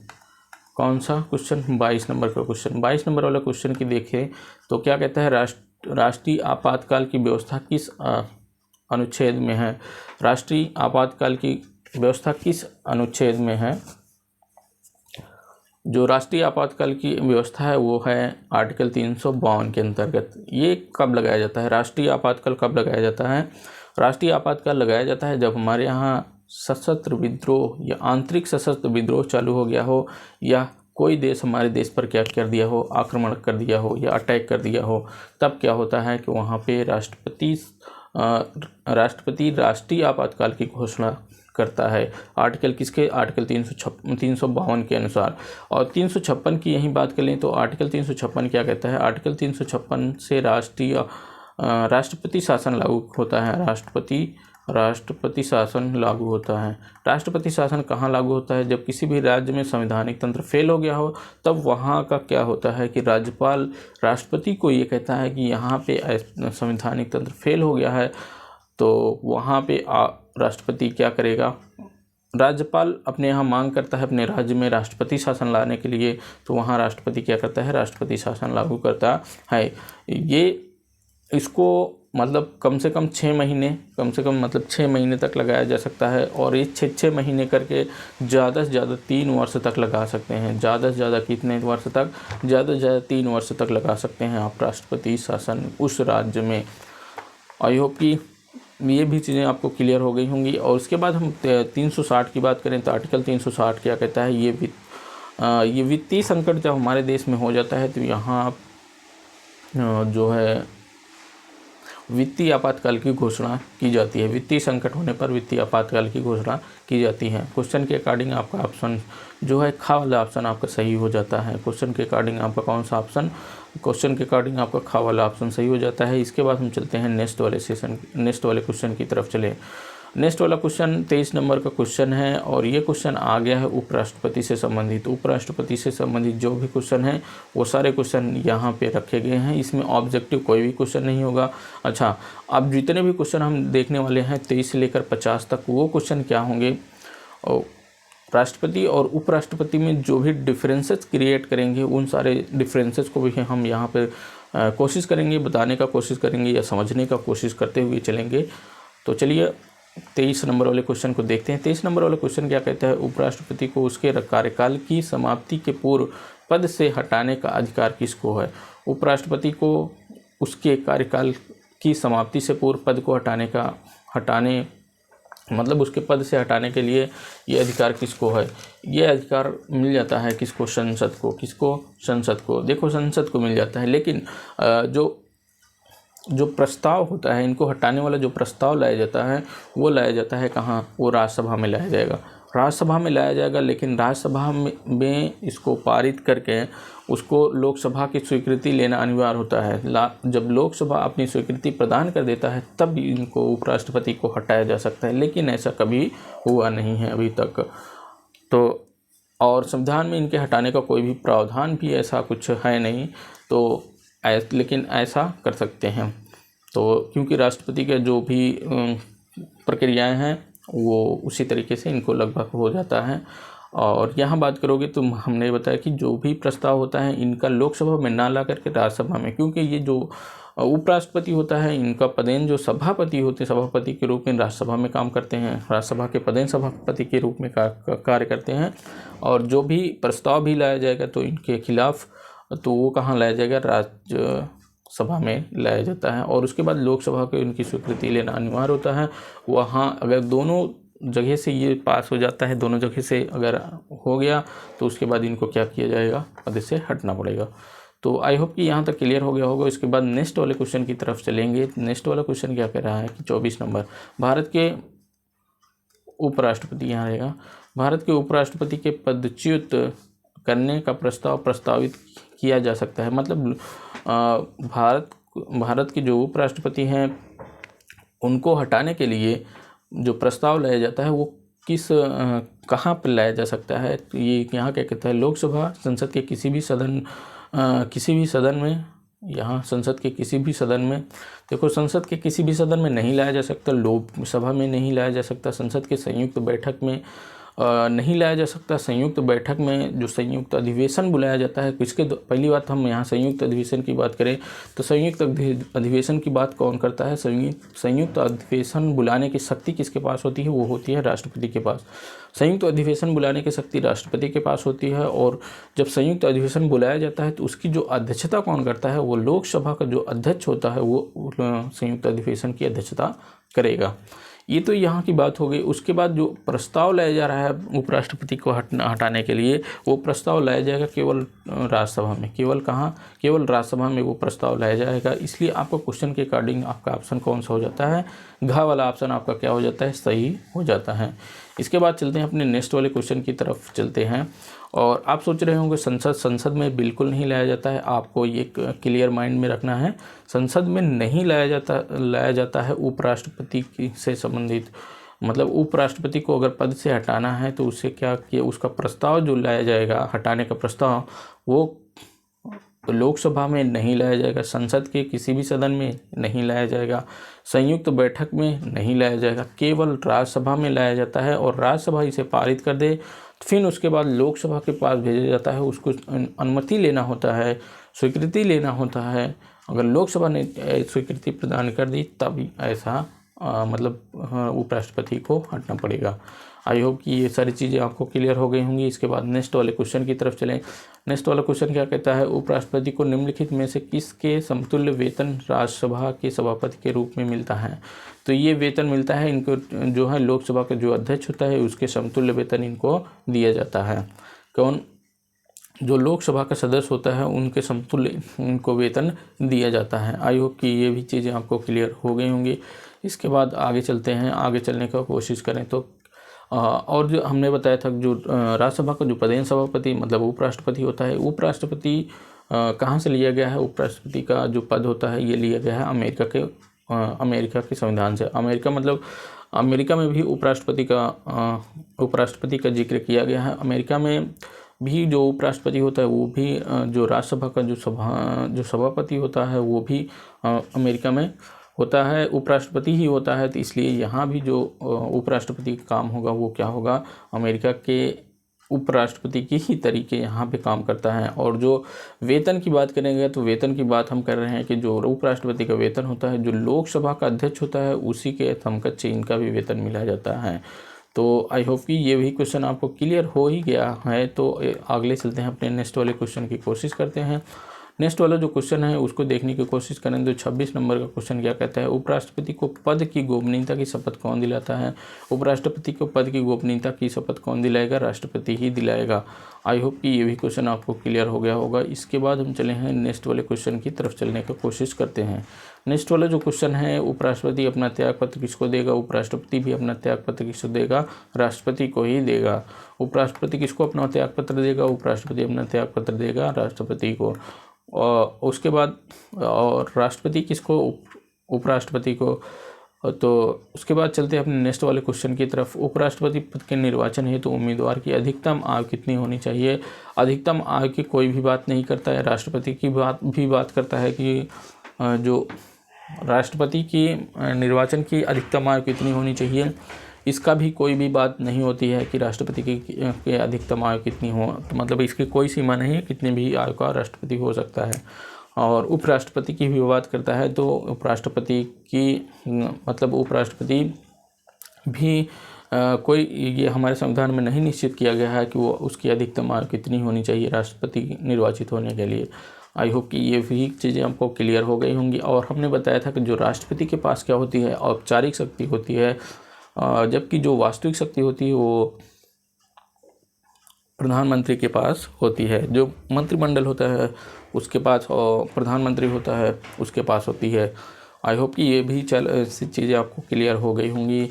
कौन सा क्वेश्चन, 22 नंबर का क्वेश्चन। 22 नंबर वाला क्वेश्चन की देखें तो क्या कहता है, राष्ट्रीय आपातकाल की व्यवस्था किस अनुच्छेद में है, राष्ट्रीय आपातकाल की व्यवस्था किस अनुच्छेद में है। जो राष्ट्रीय आपातकाल की व्यवस्था है वो है आर्टिकल 352 के अंतर्गत। ये कब लगाया जाता है, राष्ट्रीय आपातकाल कब लगाया जाता है, राष्ट्रीय आपातकाल लगाया जाता है जब हमारे यहाँ सशस्त्र विद्रोह या आंतरिक सशस्त्र विद्रोह चालू हो गया हो, या कोई देश हमारे देश पर क्या कर दिया हो, आक्रमण कर दिया हो या अटैक कर दिया हो। तब क्या होता है कि वहाँ पे राष्ट्रपति राष्ट्रीय आपातकाल की घोषणा करता है। आर्टिकल किसके, आर्टिकल 352 के अनुसार। और 356 की यही बात कर लें तो आर्टिकल 356 क्या कहता है, आर्टिकल 356 से राष्ट्रपति शासन लागू होता है। राष्ट्रपति शासन लागू होता है। राष्ट्रपति शासन कहाँ लागू होता है, जब किसी भी राज्य में संवैधानिक तंत्र फेल हो गया हो, तब वहाँ का क्या होता है कि राज्यपाल राष्ट्रपति को ये कहता है कि यहाँ पे संवैधानिक तंत्र फेल हो गया है, तो वहाँ पे राष्ट्रपति क्या करेगा, राज्यपाल अपने यहाँ मांग करता है अपने राज्य में राष्ट्रपति शासन लाने के लिए, तो वहाँ राष्ट्रपति क्या करता है, राष्ट्रपति शासन लागू करता है। ये इसको मतलब कम से कम 6 महीने तक लगाया जा सकता है। और ये 6 महीने करके ज़्यादा से ज़्यादा 3 वर्ष तक लगा सकते हैं। ज़्यादा से ज़्यादा कितने वर्ष तक, ज़्यादा से ज़्यादा 3 वर्ष तक लगा सकते हैं आप राष्ट्रपति शासन उस राज्य में। आई होप कि ये भी चीज़ें आपको क्लियर हो गई होंगी। और उसके बाद हम 360 की बात करें तो आर्टिकल 360 क्या कहता है, ये वित्तीय संकट जब हमारे देश में हो जाता है तो यहाँ जो है वित्तीय आपातकाल की घोषणा की जाती है। वित्तीय संकट होने पर वित्तीय आपातकाल की घोषणा की जाती है। क्वेश्चन के अकॉर्डिंग आपका ऑप्शन जो है खा वाला ऑप्शन आपका सही हो जाता है। क्वेश्चन के अकॉर्डिंग आपका कौन सा ऑप्शन, क्वेश्चन के अकॉर्डिंग आपका खा वाला ऑप्शन सही हो जाता है। इसके बाद हम चलते हैं नेक्स्ट वाले क्वेश्चन की तरफ चले। नेक्स्ट वाला क्वेश्चन 23 नंबर का क्वेश्चन है और ये क्वेश्चन आ गया है उपराष्ट्रपति से संबंधित। उपराष्ट्रपति से संबंधित जो भी क्वेश्चन है वो सारे क्वेश्चन यहाँ पे रखे गए हैं। इसमें ऑब्जेक्टिव कोई भी क्वेश्चन नहीं होगा। अच्छा, अब जितने भी क्वेश्चन हम देखने वाले हैं 23 से लेकर 50 तक, वो क्वेश्चन क्या होंगे, और राष्ट्रपति और उपराष्ट्रपति में जो भी डिफरेंसेस क्रिएट करेंगे उन सारे डिफरेंसेस को भी हम यहाँ पे कोशिश करेंगे बताने का कोशिश करेंगे या समझने का कोशिश करते हुए चलेंगे। तो चलिए 23 नंबर वाले क्वेश्चन को देखते हैं। 23 नंबर वाला क्वेश्चन क्या कहता है, उपराष्ट्रपति को उसके कार्यकाल की समाप्ति के पूर्व पद से हटाने का अधिकार किसको है। उपराष्ट्रपति को उसके कार्यकाल की समाप्ति से पूर्व पद को हटाने मतलब उसके पद से हटाने के लिए ये अधिकार किसको है। ये अधिकार मिल जाता है किसको, संसद को। किसको, संसद को। देखो संसद को मिल जाता है, लेकिन जो प्रस्ताव होता है, इनको हटाने वाला जो प्रस्ताव लाया जाता है वो लाया जाता है कहाँ, वो राज्यसभा में लाया जाएगा। राज्यसभा में लाया जाएगा, लेकिन राज्यसभा में इसको पारित करके उसको लोकसभा की स्वीकृति लेना अनिवार्य होता है। जब लोकसभा अपनी स्वीकृति प्रदान कर देता है तब इनको उपराष्ट्रपति को हटाया जा सकता है, लेकिन ऐसा कभी हुआ नहीं है अभी तक। तो और संविधान में इनके हटाने का कोई भी प्रावधान भी ऐसा कुछ है नहीं, तो लेकिन ऐसा कर सकते हैं। तो क्योंकि राष्ट्रपति के जो भी प्रक्रियाएं हैं वो उसी तरीके से इनको लगभग हो जाता है। और यहाँ बात करोगे तो हमने बताया कि जो भी प्रस्ताव होता है इनका लोकसभा में ना ला करके राज्यसभा में, क्योंकि ये जो उपराष्ट्रपति होता है इनका पदेन जो सभापति होते हैं, सभापति के रूप में राज्यसभा में काम करते हैं, राज्यसभा के पदेन सभापति के रूप में कार्य करते हैं। और जो भी प्रस्ताव भी लाया जाएगा तो इनके खिलाफ तो वो कहाँ लाया जाएगा, राज्यसभा में लाया जाता है। और उसके बाद लोकसभा को इनकी स्वीकृति लेना अनिवार्य होता है। वहाँ अगर दोनों जगह से ये पास हो जाता है, दोनों जगह से अगर हो गया तो उसके बाद इनको क्या किया जाएगा, पद से हटना पड़ेगा। तो आई होप कि यहाँ तक क्लियर हो गया होगा। इसके बाद नेक्स्ट वाले क्वेश्चन की तरफ चलेंगे। नेक्स्ट वाला क्वेश्चन क्या कह रहा है कि 24 नंबर, भारत के उपराष्ट्रपति, यहाँ रहेगा, भारत के उपराष्ट्रपति के पदच्युत करने का प्रस्ताव प्रस्तावित किया जा सकता है। मतलब भारत के जो उपराष्ट्रपति हैं उनको हटाने के लिए जो प्रस्ताव लाया जाता है वो कहाँ पर लाया जा सकता है। तो ये यहाँ क्या कहता है, लोकसभा, संसद के किसी भी सदन में, यहाँ संसद के किसी भी सदन में, देखो संसद के किसी भी सदन में नहीं लाया जा सकता, लोकसभा में नहीं लाया जा सकता, संसद के संयुक्त बैठक में नहीं लाया जा सकता। संयुक्त बैठक में जो संयुक्त अधिवेशन बुलाया जाता है, किसके, पहली बात हम यहाँ संयुक्त अधिवेशन की बात करें तो संयुक्त अधिवेशन की बात कौन करता है, संयुक्त अधिवेशन बुलाने की शक्ति किसके पास होती है, वो होती है राष्ट्रपति के पास। संयुक्त अधिवेशन बुलाने की शक्ति राष्ट्रपति के पास होती है। और जब संयुक्त अधिवेशन बुलाया जाता है तो उसकी जो अध्यक्षता कौन करता है, वो लोकसभा का जो अध्यक्ष होता है वो संयुक्त अधिवेशन की अध्यक्षता करेगा। ये तो यहाँ की बात हो गई। उसके बाद जो प्रस्ताव लाया जा रहा है उपराष्ट्रपति को हटाने के लिए, वो प्रस्ताव लाया जाएगा केवल राज्यसभा में। केवल कहाँ, केवल राज्यसभा में वो प्रस्ताव लाया जाएगा। इसलिए आपको क्वेश्चन के अकॉर्डिंग आपका ऑप्शन कौन सा हो जाता है, घ वाला ऑप्शन आपका क्या हो जाता है, सही हो जाता है। इसके बाद चलते हैं अपने नेक्स्ट वाले क्वेश्चन की तरफ चलते हैं। और आप सोच रहे होंगे संसद में बिल्कुल नहीं लाया जाता है। आपको ये क्लियर माइंड में रखना है, संसद में नहीं लाया जाता है उपराष्ट्रपति से संबंधित। मतलब उपराष्ट्रपति को अगर पद से हटाना है तो उससे क्या किया, उसका प्रस्ताव जो लाया जाएगा, हटाने का प्रस्ताव, वो लोकसभा में नहीं लाया जाएगा, संसद के किसी भी सदन में नहीं लाया जाएगा, संयुक्त बैठक में नहीं लाया जाएगा, केवल राज्यसभा में लाया जाता है। और राज्यसभा इसे पारित कर दे, फिर उसके बाद लोकसभा के पास भेजा जाता है, उसको अनुमति लेना होता है, स्वीकृति लेना होता है। अगर लोकसभा ने स्वीकृति प्रदान कर दी तब ऐसा मतलब उपराष्ट्रपति को हटना पड़ेगा। आई होप कि ये सारी चीज़ें आपको क्लियर हो गई होंगी। इसके बाद नेक्स्ट वाले क्वेश्चन की तरफ चलें। नेक्स्ट वाला क्वेश्चन क्या कहता है, उपराष्ट्रपति को निम्नलिखित में से किसके समतुल्य वेतन राज्यसभा के सभापति के रूप में मिलता है। तो ये वेतन मिलता है इनको, जो है लोकसभा का जो अध्यक्ष होता है उसके समतुल्य वेतन इनको दिया जाता है। कौन, जो लोकसभा का सदस्य होता है उनके समतुल्य इनको वेतन दिया जाता है। आई होप कि ये भी चीज़ें आपको क्लियर हो गई होंगी। इसके बाद आगे चलते हैं, आगे चलने का कोशिश करें तो और जो हमने बताया था, जो राज्यसभा का जो पदेन सभापति मतलब उपराष्ट्रपति होता है, उपराष्ट्रपति कहाँ से लिया गया है, उपराष्ट्रपति का जो पद होता है ये लिया गया है अमेरिका के संविधान से। अमेरिका मतलब अमेरिका में भी उपराष्ट्रपति का जिक्र किया गया है। अमेरिका में भी जो उपराष्ट्रपति होता है वो भी जो राज्यसभा का जो सभापति होता है वो भी अमेरिका में होता है, उपराष्ट्रपति ही होता है। तो इसलिए यहाँ भी जो उपराष्ट्रपति का काम होगा वो क्या होगा, अमेरिका के उपराष्ट्रपति की ही तरीके यहाँ पे काम करता है। और जो वेतन की बात करेंगे तो वेतन की बात हम कर रहे हैं कि जो उपराष्ट्रपति का वेतन होता है, जो लोकसभा का अध्यक्ष होता है उसी के समकक्ष इनका भी वेतन मिला जाता है। तो आई होप कि ये भी क्वेश्चन आपको क्लियर हो ही गया है। तो अगले चलते हैं, अपने नेक्स्ट वाले क्वेश्चन की कोशिश करते हैं। नेक्स्ट वाला जो क्वेश्चन है उसको देखने की कोशिश करें तो 26 नंबर का क्वेश्चन क्या कहता है, उपराष्ट्रपति को पद की गोपनीयता की शपथ कौन दिलाता है। उपराष्ट्रपति को पद की गोपनीयता की शपथ कौन दिलाएगा, राष्ट्रपति ही दिलाएगा। आई होप कि ये भी क्वेश्चन आपको क्लियर हो गया होगा। इसके बाद हम चले हैं नेक्स्ट वाले क्वेश्चन की तरफ चलने की कोशिश करते हैं। नेक्स्ट वाला जो क्वेश्चन है, उपराष्ट्रपति अपना त्यागपत्र किसको देगा। उपराष्ट्रपति भी अपना त्यागपत्र किसको देगा, राष्ट्रपति को ही देगा। उपराष्ट्रपति किसको अपना त्यागपत्र देगा, उपराष्ट्रपति अपना त्यागपत्र देगा राष्ट्रपति को। और उसके बाद और राष्ट्रपति किसको, उपराष्ट्रपति को। तो उसके बाद चलते हैं अपने नेक्स्ट वाले क्वेश्चन की तरफ। उपराष्ट्रपति पद के निर्वाचन हेतु तो उम्मीदवार की अधिकतम आयु कितनी होनी चाहिए। अधिकतम आयु की कोई भी बात नहीं करता है, राष्ट्रपति की बात करता है कि जो राष्ट्रपति की निर्वाचन की अधिकतम आयु कितनी होनी चाहिए, इसका भी कोई भी बात नहीं होती है कि राष्ट्रपति की अधिकतम आयु कितनी हो। तो मतलब इसकी कोई सीमा नहीं है, कितनी भी आयु का राष्ट्रपति हो सकता है। और उपराष्ट्रपति की भी बात करता है तो उपराष्ट्रपति की मतलब उपराष्ट्रपति भी कोई ये हमारे संविधान में नहीं निश्चित किया गया है कि वो उसकी अधिकतम आयु कितनी होनी चाहिए राष्ट्रपति निर्वाचित होने के लिए। आई होप कि ये भी चीज़ें आपको क्लियर हो गई होंगी। और हमने बताया था कि जो राष्ट्रपति के पास क्या होती है, औपचारिक शक्ति होती है, जबकि जो वास्तविक शक्ति होती है वो प्रधानमंत्री के पास होती है। जो मंत्रिमंडल होता है उसके पास और प्रधानमंत्री होता है उसके पास होती है। आई होप कि ये भी चीज़ें आपको क्लियर हो गई होंगी।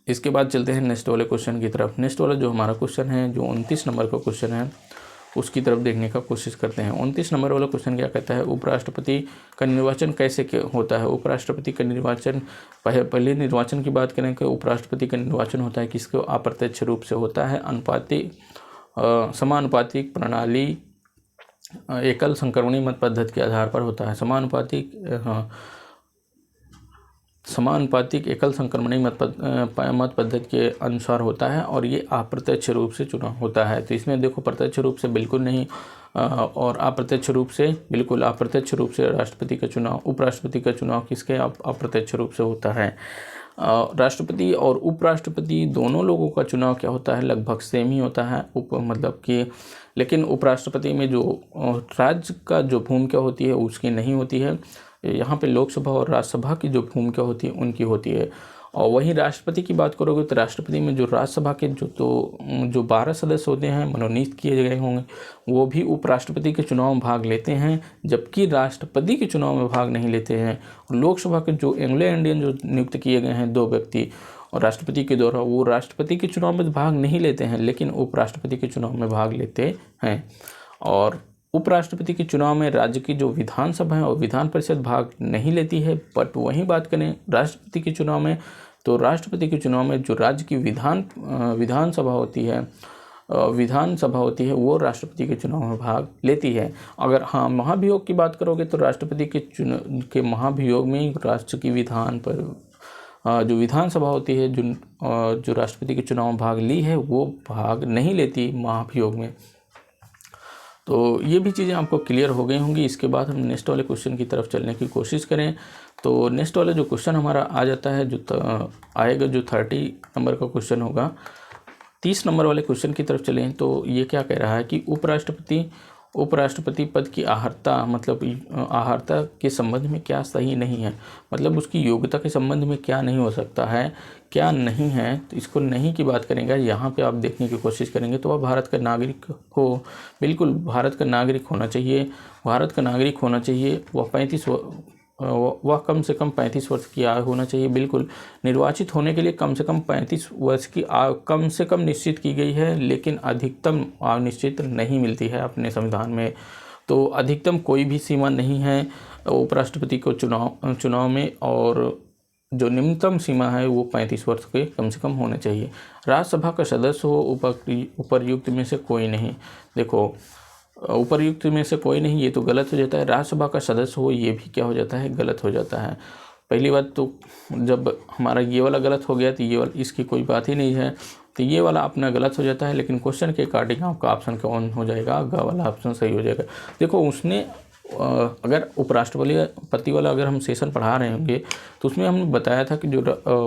इसके बाद चलते हैं नेक्स्ट वाले क्वेश्चन की तरफ। नेक्स्ट वाला जो हमारा क्वेश्चन है, जो 29 नंबर का क्वेश्चन है, उसकी तरफ देखने का कोशिश करते हैं। 29 नंबर वाला क्वेश्चन क्या कहता है, उपराष्ट्रपति का निर्वाचन कैसे होता है। उपराष्ट्रपति का निर्वाचन, पहले निर्वाचन की बात करें कि उपराष्ट्रपति का निर्वाचन होता है किसको, अप्रत्यक्ष रूप से होता है। समानुपातिक प्रणाली, एकल संक्रमणी मत पद्धति के आधार पर होता है। समानुपातिक एकल संक्रमणी मत पद्धति के अनुसार होता है और ये अप्रत्यक्ष रूप से चुनाव होता है। तो इसमें देखो प्रत्यक्ष रूप से बिल्कुल नहीं और अप्रत्यक्ष रूप से बिल्कुल, अप्रत्यक्ष रूप से राष्ट्रपति का चुनाव, उपराष्ट्रपति का चुनाव किसके अप्रत्यक्ष रूप से होता है। राष्ट्रपति और उपराष्ट्रपति दोनों लोगों का चुनाव क्या होता है, लगभग सेम ही होता है। मतलब कि लेकिन उपराष्ट्रपति में जो राज्य का जो भूमिका होती है उसकी नहीं होती है। यहाँ पे लोकसभा और राज्यसभा की जो भूमिका होती है उनकी होती है। और वहीं राष्ट्रपति की बात करोगे तो राष्ट्रपति में जो राज्यसभा के जो 12 सदस्य होते हैं मनोनीत किए गए होंगे वो भी उपराष्ट्रपति के चुनाव में भाग लेते हैं, जबकि राष्ट्रपति के चुनाव में भाग नहीं लेते हैं। और लोकसभा के जो एंग्लो इंडियन जो नियुक्त किए गए हैं 2 व्यक्ति और राष्ट्रपति के द्वारा, वो राष्ट्रपति के चुनाव में भाग नहीं लेते हैं लेकिन उपराष्ट्रपति के चुनाव में भाग लेते हैं। और उपराष्ट्रपति के चुनाव में राज्य की जो विधानसभा है और विधान परिषद भाग नहीं लेती है। बट वहीं बात करें राष्ट्रपति के चुनाव में तो राष्ट्रपति के चुनाव में जो राज्य की विधानसभा होती है वो राष्ट्रपति के चुनाव में भाग लेती है। अगर हाँ महाभियोग की बात करोगे तो राष्ट्रपति के महाभियोग में राज्य की जो विधानसभा होती है जो राष्ट्रपति के चुनाव में भाग ली है वो भाग नहीं लेती महाभियोग में। तो ये भी चीज़ें आपको क्लियर हो गई होंगी। इसके बाद हम नेक्स्ट वाले क्वेश्चन की तरफ चलने की कोशिश करें तो नेक्स्ट वाला जो क्वेश्चन हमारा आ जाता है आएगा जो 30 नंबर का क्वेश्चन होगा। 30 नंबर वाले क्वेश्चन की तरफ चलें तो ये क्या कह रहा है कि उपराष्ट्रपति पद की अर्हता के संबंध में क्या सही नहीं है, मतलब उसकी योग्यता के संबंध में क्या नहीं हो सकता है, क्या नहीं है। तो इसको नहीं की बात करेंगे, यहाँ पे आप देखने की कोशिश करेंगे तो वह भारत का नागरिक हो, बिल्कुल भारत का नागरिक होना चाहिए। वह कम से कम 35 वर्ष की आयु होना चाहिए। बिल्कुल निर्वाचित होने के लिए कम से कम 35 वर्ष की आयु कम से कम निश्चित की गई है, लेकिन अधिकतम आयु निश्चित नहीं मिलती है अपने संविधान में। तो अधिकतम कोई भी सीमा नहीं है उपराष्ट्रपति को चुनाव में। और जो निम्नतम सीमा है वो 35 वर्ष के कम से कम होने चाहिए। राज्यसभा का सदस्य हो उपर्युक्त में से कोई नहीं। देखो, उपर्युक्त में से कोई नहीं, ये तो गलत हो जाता है। राज्यसभा का सदस्य हो, ये भी क्या हो जाता है, गलत हो जाता है। पहली बात तो जब हमारा ये वाला गलत हो गया तो ये वाला, इसकी कोई बात ही नहीं है, तो ये वाला अपना गलत हो जाता है। लेकिन क्वेश्चन के अकॉर्डिंग आपका ऑप्शन कौन हो जाएगा, ग वाला ऑप्शन सही हो जाएगा। देखो, उसने अगर उपराष्ट्रपति वाला अगर हम सेशन पढ़ा रहे होंगे तो उसमें हमने बताया था कि जो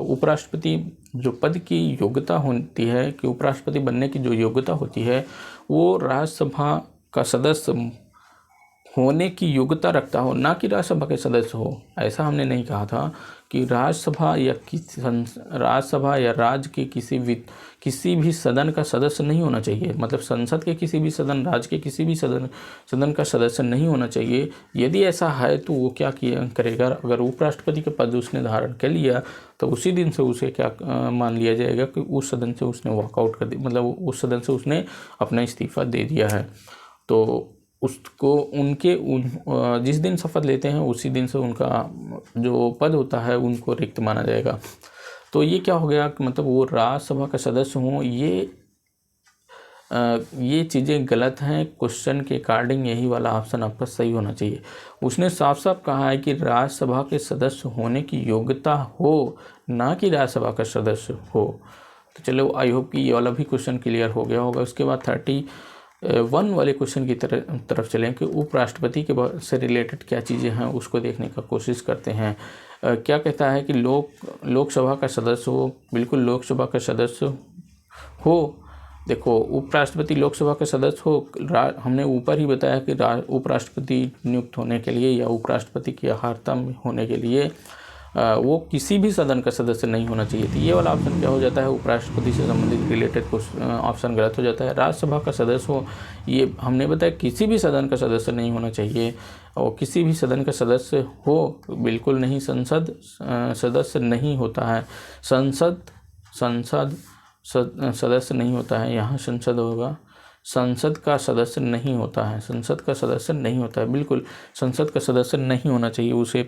उपराष्ट्रपति जो पद की योग्यता होती है, कि उपराष्ट्रपति बनने की जो योग्यता होती है वो राज्यसभा का सदस्य होने की योग्यता रखता हो, ना कि राज्यसभा के सदस्य हो। ऐसा हमने नहीं कहा था कि राज्यसभा या राज्य के किसी भी सदन का सदस्य नहीं होना चाहिए, मतलब संसद के किसी भी सदन, राज्य के किसी भी सदन का सदस्य नहीं होना चाहिए। यदि ऐसा है तो वो क्या करेगा, अगर उपराष्ट्रपति के पद उसने धारण कर लिया तो उसी दिन से उसे क्या मान लिया जाएगा कि उस सदन से उसने वॉकआउट कर दिया, मतलब उस सदन से उसने अपना इस्तीफा दे दिया है। तो उसको जिस दिन शपथ लेते हैं उसी दिन से उनका जो पद होता है उनको रिक्त माना जाएगा। तो ये क्या हो गया कि मतलब वो राज्यसभा का सदस्य हों, ये चीज़ें गलत हैं। क्वेश्चन के अकॉर्डिंग यही वाला ऑप्शन आपका सही होना चाहिए। उसने साफ साफ कहा है कि राज्यसभा के सदस्य होने की योग्यता हो, ना कि राज्यसभा का सदस्य हो। तो चलो, आई होप कि ये वाला भी क्वेश्चन क्लियर हो गया होगा। उसके बाद 31 वाले क्वेश्चन की तरफ चलें कि उपराष्ट्रपति के से रिलेटेड क्या चीज़ें हैं उसको देखने का कोशिश करते हैं। क्या कहता है कि लोकसभा का सदस्य हो, बिल्कुल लोकसभा का सदस्य हो। देखो, उपराष्ट्रपति लोकसभा का सदस्य हो, हमने ऊपर ही बताया कि उपराष्ट्रपति नियुक्त होने के लिए या उपराष्ट्रपति की अर्हता में होने के लिए वो किसी भी सदन का सदस्य नहीं होना चाहिए। तो ये वाला ऑप्शन क्या हो जाता है, उपराष्ट्रपति से संबंधित रिलेटेड ऑप्शन गलत हो जाता है। राज्यसभा का सदस्य हो, ये हमने बताया किसी भी सदन का सदस्य नहीं होना चाहिए, और किसी भी सदन का सदस्य हो बिल्कुल नहीं, संसद सदस्य नहीं होता है, संसद सदस्य नहीं होता है, यहाँ संसद होगा, संसद का सदस्य नहीं होता है, संसद का सदस्य नहीं होता है, बिल्कुल संसद का सदस्य नहीं होना चाहिए उसे।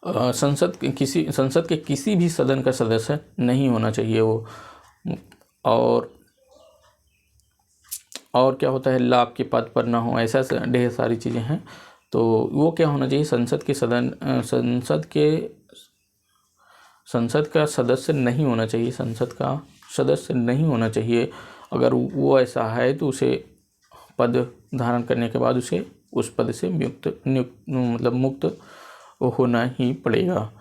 संसद के किसी भी सदन का सदस्य नहीं होना चाहिए वो। और क्या होता है, लाभ के पद पर ना हो, ऐसा ढेर सारी चीज़ें हैं। तो वो क्या होना चाहिए, संसद का सदस्य नहीं होना चाहिए, संसद का सदस्य नहीं होना चाहिए। अगर वो ऐसा है तो उसे पद धारण करने के बाद उसे उस पद से मुक्त होना ही पड़ेगा।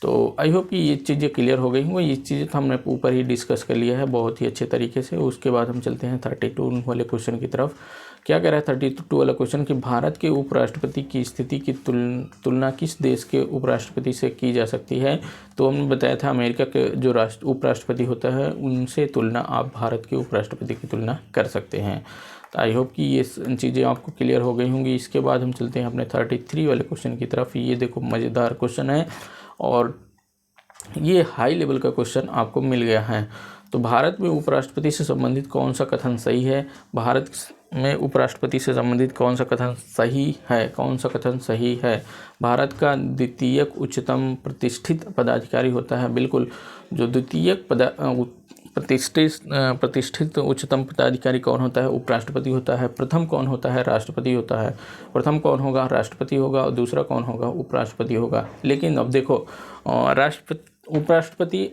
तो आई होप कि ये चीज़ें क्लियर हो गई होंगी। ये चीज़ें तो हमने ऊपर ही डिस्कस कर लिया है बहुत ही अच्छे तरीके से। उसके बाद हम चलते हैं 32 वाले क्वेश्चन की तरफ। क्या कह रहा है 32 वाला क्वेश्चन कि भारत के उपराष्ट्रपति की स्थिति की तुलना किस देश के उपराष्ट्रपति से की जा सकती है। तो हमने बताया था अमेरिका के जो उपराष्ट्रपति होता है उनसे तुलना आप भारत के उपराष्ट्रपति की तुलना कर सकते हैं। तो आई होप कि ये चीज़ें आपको क्लियर हो गई होंगी। इसके बाद हम चलते हैं अपने 33 वाले क्वेश्चन की तरफ। ये देखो मज़ेदार क्वेश्चन है और ये हाई लेवल का क्वेश्चन आपको मिल गया है। तो भारत में उपराष्ट्रपति से संबंधित कौन सा कथन सही है, भारत में उपराष्ट्रपति से संबंधित कौन सा कथन सही है, कौन सा कथन सही है। भारत का द्वितीय उच्चतम प्रतिष्ठित पदाधिकारी होता है, बिल्कुल जो द्वितीय प्रतिष्ठित उच्चतम पदाधिकारी कौन होता है, उपराष्ट्रपति होता है। प्रथम कौन होता है, राष्ट्रपति होता है। प्रथम कौन होगा, राष्ट्रपति होगा, और दूसरा कौन होगा, उपराष्ट्रपति होगा। लेकिन अब देखो उपराष्ट्रपति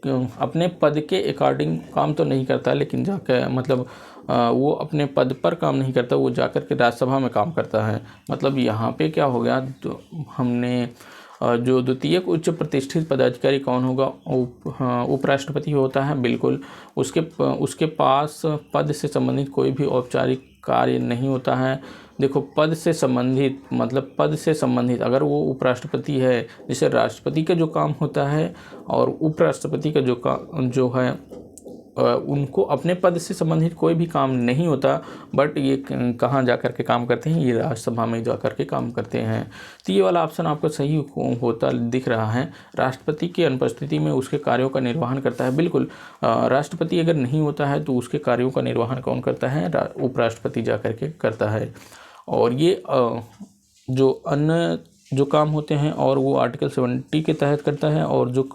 अपने पद के अकॉर्डिंग काम तो नहीं करता, लेकिन जाकर वो अपने पद पर काम नहीं करता, वो जाकर के राज्यसभा में काम करता है। मतलब यहाँ पे क्या हो गया, तो हमने जो द्वितीय उच्च प्रतिष्ठित पदाधिकारी कौन होगा, उपराष्ट्रपति होता है, बिल्कुल। उसके पास पद से संबंधित कोई भी औपचारिक कार्य नहीं होता है। देखो पद से संबंधित मतलब पद से संबंधित अगर वो उपराष्ट्रपति है, जैसे राष्ट्रपति का जो काम होता है और उपराष्ट्रपति का जो है उनको अपने पद से संबंधित कोई भी काम नहीं होता, बट ये कहाँ जा कर के काम करते हैं, ये राज्यसभा में जा कर के काम करते हैं। तो ये वाला ऑप्शन आपको सही होता दिख रहा है। राष्ट्रपति की अनुपस्थिति में उसके कार्यों का निर्वहन करता है, बिल्कुल राष्ट्रपति अगर नहीं होता है तो उसके कार्यों का निर्वहन कौन करता है, उपराष्ट्रपति जा कर के करता है। और ये जो अन्य जो काम होते हैं और वो आर्टिकल 70 के तहत करता है, और जो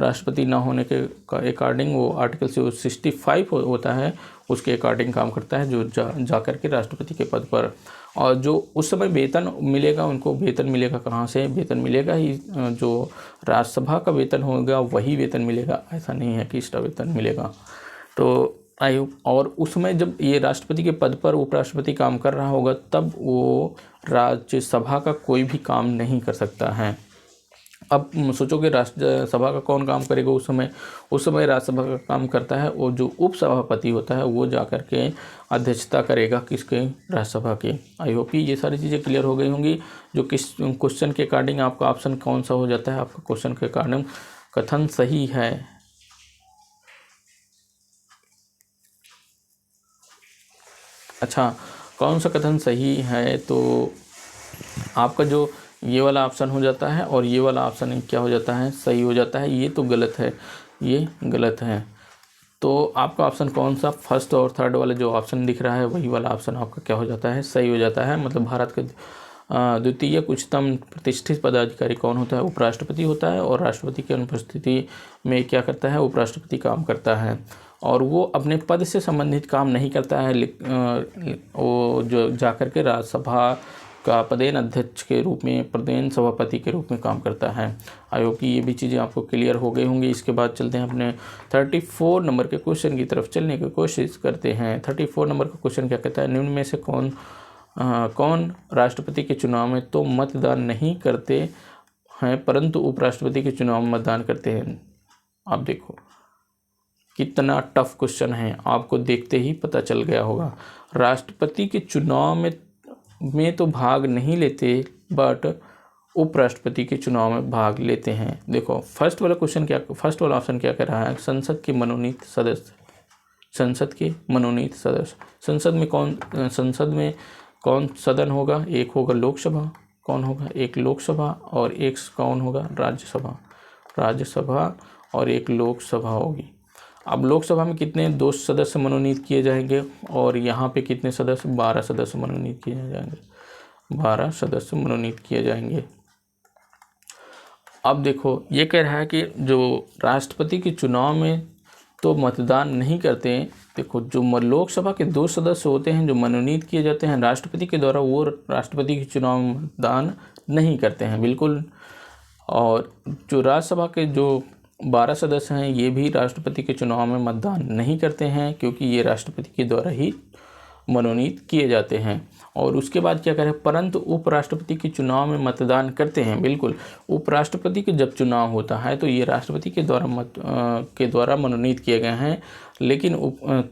राष्ट्रपति ना होने के अकॉर्डिंग वो आर्टिकल 65 होता है, उसके अकॉर्डिंग काम करता है, जो जा कर के राष्ट्रपति के पद पर। और जो उस समय वेतन मिलेगा उनको, वेतन मिलेगा कहाँ से? वेतन मिलेगा ही जो राज्यसभा का वेतन होगा वही वेतन मिलेगा, ऐसा नहीं है कि एक्स्ट्रा वेतन मिलेगा। तो और उसमें जब ये राष्ट्रपति के पद पर उपराष्ट्रपति काम कर रहा होगा तब वो राज्यसभा का कोई भी काम नहीं कर सकता है। अब सोचो कि राज्यसभा का कौन काम करेगा उस समय राज्यसभा का काम करता है वो जो उपसभापति होता है, वो जा कर के अध्यक्षता करेगा किसके? राज्यसभा के। आई होप कि ये सारी चीज़ें क्लियर हो गई होंगी। जो किस क्वेश्चन के अकॉर्डिंग आपका ऑप्शन कौन सा हो जाता है, आपका क्वेश्चन के अकॉर्डिंग कथन सही है। अच्छा, कौन सा कथन सही है? तो आपका जो ये वाला ऑप्शन हो जाता है और ये वाला ऑप्शन क्या हो जाता है? सही हो जाता है। ये तो गलत है, ये गलत है। तो आपका ऑप्शन कौन सा? फर्स्ट और थर्ड वाला जो ऑप्शन दिख रहा है वही वाला ऑप्शन आपका क्या हो जाता है? सही हो जाता है। मतलब भारत के द्वितीय उच्चतम प्रतिष्ठित पदाधिकारी कौन होता है? उपराष्ट्रपति होता है, और राष्ट्रपति की अनुपस्थिति में क्या करता है? उपराष्ट्रपति काम करता है, और वो अपने पद से संबंधित काम नहीं करता है। वो जो जाकर के राज्यसभा का पदेन अध्यक्ष के रूप में, पदेन सभापति के रूप में काम करता है। आई होप कि ये भी चीज़ें आपको क्लियर हो गई होंगी। इसके बाद चलते हैं अपने 34 नंबर के क्वेश्चन की तरफ चलने की कोशिश करते हैं। 34 नंबर का क्वेश्चन क्या कहता है? निम्न में से कौन राष्ट्रपति के चुनाव में तो मतदान नहीं करते हैं परंतु उपराष्ट्रपति के चुनाव में मतदान करते हैं? आप देखो कितना टफ क्वेश्चन है, आपको देखते ही पता चल गया होगा। राष्ट्रपति के चुनाव में तो भाग नहीं लेते, बट उपराष्ट्रपति के चुनाव में भाग लेते हैं। देखो फर्स्ट वाला ऑप्शन क्या कह रहा है? संसद के मनोनीत सदस्य। संसद के मनोनीत सदस्य, संसद में कौन सदन होगा? एक होगा लोकसभा। कौन होगा? एक लोकसभा, और एक कौन होगा? राज्यसभा और एक लोकसभा होगी। अब लोकसभा में कितने? 2 सदस्य मनोनीत किए जाएंगे, और यहाँ पे कितने सदस्य? 12 सदस्य मनोनीत किए जाएंगे। 12 सदस्य मनोनीत किए जाएंगे। अब देखो ये कह रहा है कि जो राष्ट्रपति के चुनाव में तो मतदान नहीं करते। देखो जो लोकसभा के 2 सदस्य होते हैं जो मनोनीत किए जाते हैं राष्ट्रपति के द्वारा, वो राष्ट्रपति के चुनाव में मतदान नहीं करते हैं बिल्कुल। और जो राज्यसभा के जो 12 सदस्य हैं ये भी राष्ट्रपति के चुनाव में मतदान नहीं करते हैं, क्योंकि ये राष्ट्रपति के द्वारा ही मनोनीत किए जाते हैं। और उसके बाद क्या करें? परंतु उपराष्ट्रपति के चुनाव में मतदान करते हैं। बिल्कुल, उपराष्ट्रपति के जब चुनाव होता है तो ये राष्ट्रपति के द्वारा मनोनीत किए गए हैं, लेकिन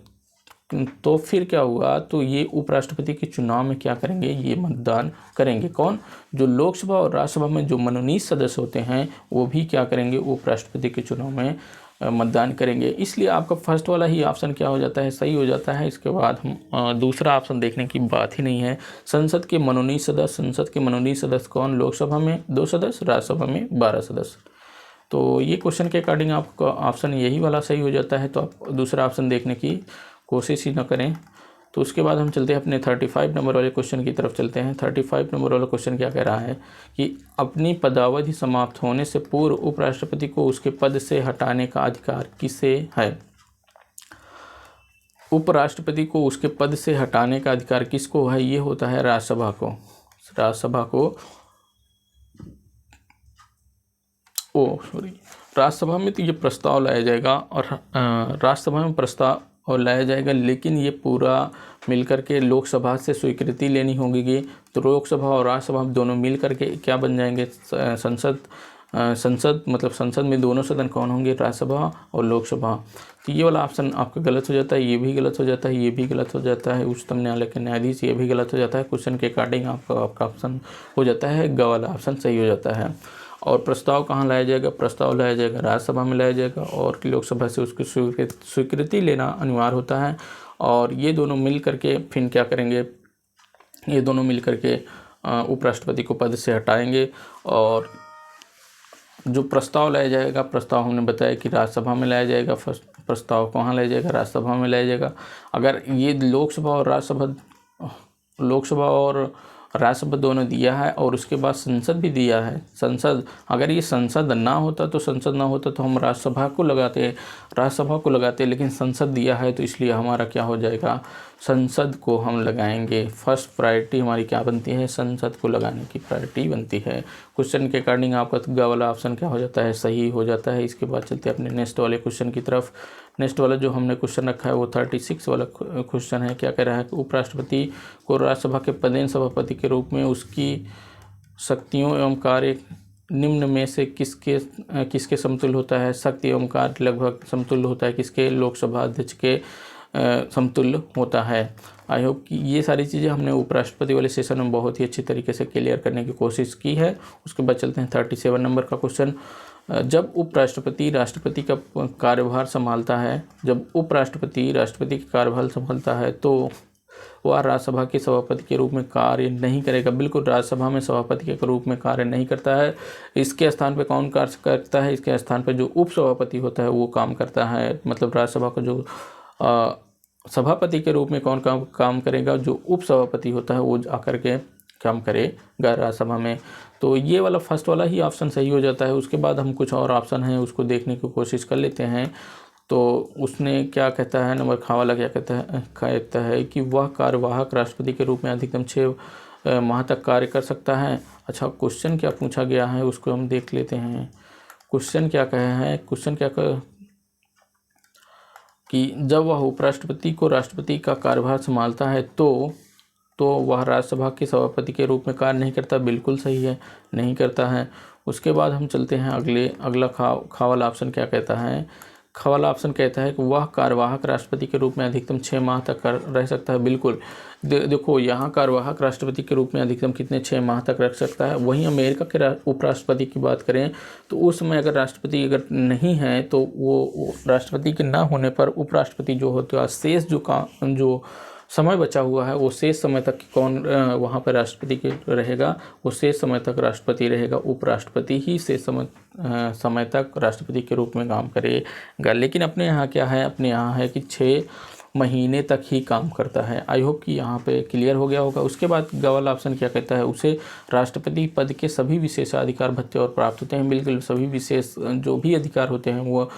तो फिर क्या हुआ? तो ये उपराष्ट्रपति के चुनाव में क्या करेंगे? ये मतदान करेंगे। कौन? जो लोकसभा और राज्यसभा में जो मनोनीत सदस्य होते हैं वो भी क्या करेंगे? उपराष्ट्रपति के चुनाव में मतदान करेंगे। इसलिए आपका फर्स्ट वाला ही ऑप्शन क्या हो जाता है? सही हो जाता है। इसके बाद हम दूसरा ऑप्शन देखने की बात ही नहीं है। संसद के मनोनीत सदस्य कौन? लोकसभा में 2 सदस्य, राज्यसभा में 12 सदस्य। तो ये क्वेश्चन के अकॉर्डिंग आपका ऑप्शन यही वाला सही हो जाता है, तो आप दूसरा ऑप्शन देखने की कोशिश ही न करें। तो उसके बाद हम चलते हैं अपने 35 नंबर वाले क्वेश्चन की तरफ चलते हैं। 35 नंबर वाला क्वेश्चन क्या कह रहा है कि अपनी पदावधि समाप्त होने से पूर्व उपराष्ट्रपति को उसके पद से हटाने का अधिकार किसे है? उपराष्ट्रपति को उसके पद से हटाने का अधिकार किसको है? ये होता है राज्यसभा को। राज्यसभा में तो ये प्रस्ताव लाया जाएगा, और राज्यसभा में प्रस्ताव और लाया जाएगा, लेकिन ये पूरा मिलकर के लोकसभा से स्वीकृति लेनी होगी। तो लोकसभा और राज्यसभा दोनों मिल करके क्या बन जाएंगे? संसद मतलब संसद में दोनों सदन कौन होंगे? राज्यसभा और लोकसभा। तो ये वाला ऑप्शन आपका गलत हो जाता है, ये भी गलत हो जाता है, ये भी गलत हो जाता है। उच्चतम न्यायालय के न्यायाधीश, ये भी गलत हो जाता है। क्वेश्चन के अकॉर्डिंग आपका ऑप्शन हो जाता है ग वाला ऑप्शन सही हो जाता है। और प्रस्ताव कहाँ लाया जाएगा? प्रस्ताव लाया जाएगा राज्यसभा में लाया जाएगा, और लोकसभा से उसकी स्वीकृति लेना अनिवार्य होता है। और ये दोनों मिल करके फिर क्या करेंगे? ये दोनों मिल करके उपराष्ट्रपति को पद से हटाएंगे। और जो प्रस्ताव लाया जाएगा, प्रस्ताव हमने बताया कि राज्यसभा में लाया जाएगा। प्रस्ताव कहाँ लाया जाएगा? राज्यसभा में लाया जाएगा। अगर ये लोकसभा और राज्यसभा दोनों दिया है और उसके बाद संसद भी दिया है। संसद, अगर ये संसद ना होता तो हम राज्यसभा को लगाते, लेकिन संसद दिया है तो इसलिए हमारा क्या हो जाएगा, संसद को हम लगाएंगे। फर्स्ट प्रायोरिटी हमारी क्या बनती है, संसद को लगाने की प्रायोरिटी बनती है। क्वेश्चन के अकॉर्डिंग आपका ग वाला ऑप्शन क्या हो जाता है, सही हो जाता है। इसके बाद चलते हैं अपने नेक्स्ट वाले क्वेश्चन की तरफ। नेक्स्ट वाला जो हमने क्वेश्चन रखा है वो 36 वाला क्वेश्चन है। क्या कह रहा है कि उपराष्ट्रपति को राज्यसभा के पदेन सभापति के रूप में उसकी शक्तियों एवं कार्य निम्न में से किसके समतुल्य होता है। शक्ति एवं कार्य लगभग समतुल्य होता है किसके, लोकसभा अध्यक्ष के समतुल्य होता है। आई होप कि ये सारी चीज़ें हमने उपराष्ट्रपति वाले सेशन में बहुत ही अच्छी तरीके से क्लियर करने की कोशिश की है। उसके बाद चलते हैं 37 नंबर का क्वेश्चन। जब उपराष्ट्रपति राष्ट्रपति का कार्यभार संभालता है, राष्ट्रपति का कार्यभार संभालता है तो वह राज्यसभा के सभापति के रूप में कार्य नहीं करेगा। बिल्कुल, राज्यसभा में सभापति के रूप में कार्य नहीं करता है। इसके स्थान पे कौन कार्य करता है, इसके स्थान पे जो उपसभापति होता है वो काम करता है। मतलब राज्यसभा का जो सभापति के रूप में कौन काम करेगा, जो उपसभापति होता है वो आकर के काम करेगा राज्यसभा में। तो ये वाला फर्स्ट वाला ही ऑप्शन सही हो जाता है। उसके बाद हम कुछ और ऑप्शन हैं उसको देखने की कोशिश कर लेते हैं। तो उसने क्या कहता है, नंबर खा वाला क्या कहता है कि वह कार्यवाहक राष्ट्रपति के रूप में अधिकतम 6 माह तक कार्य कर सकता है। अच्छा, क्वेश्चन क्या पूछा गया है उसको हम देख लेते हैं। क्वेश्चन क्या कहे हैं, कि जब वह उपराष्ट्रपति को राष्ट्रपति का कार्यभार संभालता है तो वह राज्यसभा के सभापति के रूप में कार्य नहीं करता। बिल्कुल सही है, नहीं करता है। उसके बाद हम चलते हैं अगला खा वाला ऑप्शन क्या कहता है। खा वाला ऑप्शन कहता है कि वह कार्यवाहक राष्ट्रपति के रूप में अधिकतम 6 माह तक रह सकता है। बिल्कुल, देखो यहाँ कार्यवाहक राष्ट्रपति के रूप में अधिकतम कितने 6 माह तक रख सकता है। वहीं अमेरिका के उपराष्ट्रपति की बात करें तो उस समय अगर राष्ट्रपति अगर नहीं है तो वो राष्ट्रपति के ना होने पर उपराष्ट्रपति जो होता है, शेष जो समय बचा हुआ है वो शेष समय तक कौन वहाँ पर राष्ट्रपति के रहेगा, वो शेष समय तक राष्ट्रपति रहेगा। उपराष्ट्रपति ही शेष समय तक राष्ट्रपति के रूप में काम करेगा। लेकिन अपने यहाँ क्या है, अपने यहाँ है कि 6 महीने तक ही काम करता है। आई होप कि यहाँ पे क्लियर हो गया होगा। उसके बाद वाला ऑप्शन क्या कहता है, उसे राष्ट्रपति पद के सभी विशेषाधिकार भत्ते और प्राप्त होते हैं। बिल्कुल, सभी विशेष जो भी अधिकार होते हैं वो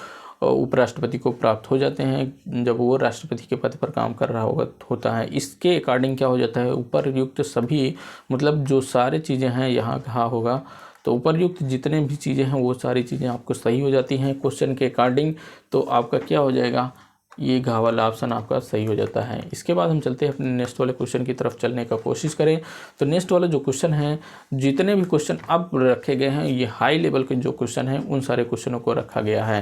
उपराष्ट्रपति को प्राप्त हो जाते हैं जब वो राष्ट्रपति के पद पर काम कर रहा होता है। इसके अकॉर्डिंग क्या हो जाता है, उपरयुक्त सभी मतलब जो सारी चीज़ें हैं यहाँ कहा होगा, तो उपरयुक्त जितने भी चीज़ें हैं वो सारी चीज़ें आपको सही हो जाती हैं क्वेश्चन के अकॉर्डिंग। तो आपका क्या हो जाएगा, ये घ वाला ऑप्शन आपका सही हो जाता है। इसके बाद हम चलते हैं अपने नेक्स्ट वाले क्वेश्चन की तरफ चलने का कोशिश करें। तो नेक्स्ट वाला जो क्वेश्चन है, जितने भी क्वेश्चन अब रखे गए हैं ये हाई लेवल के जो क्वेश्चन हैं उन सारे क्वेश्चनों को रखा गया है।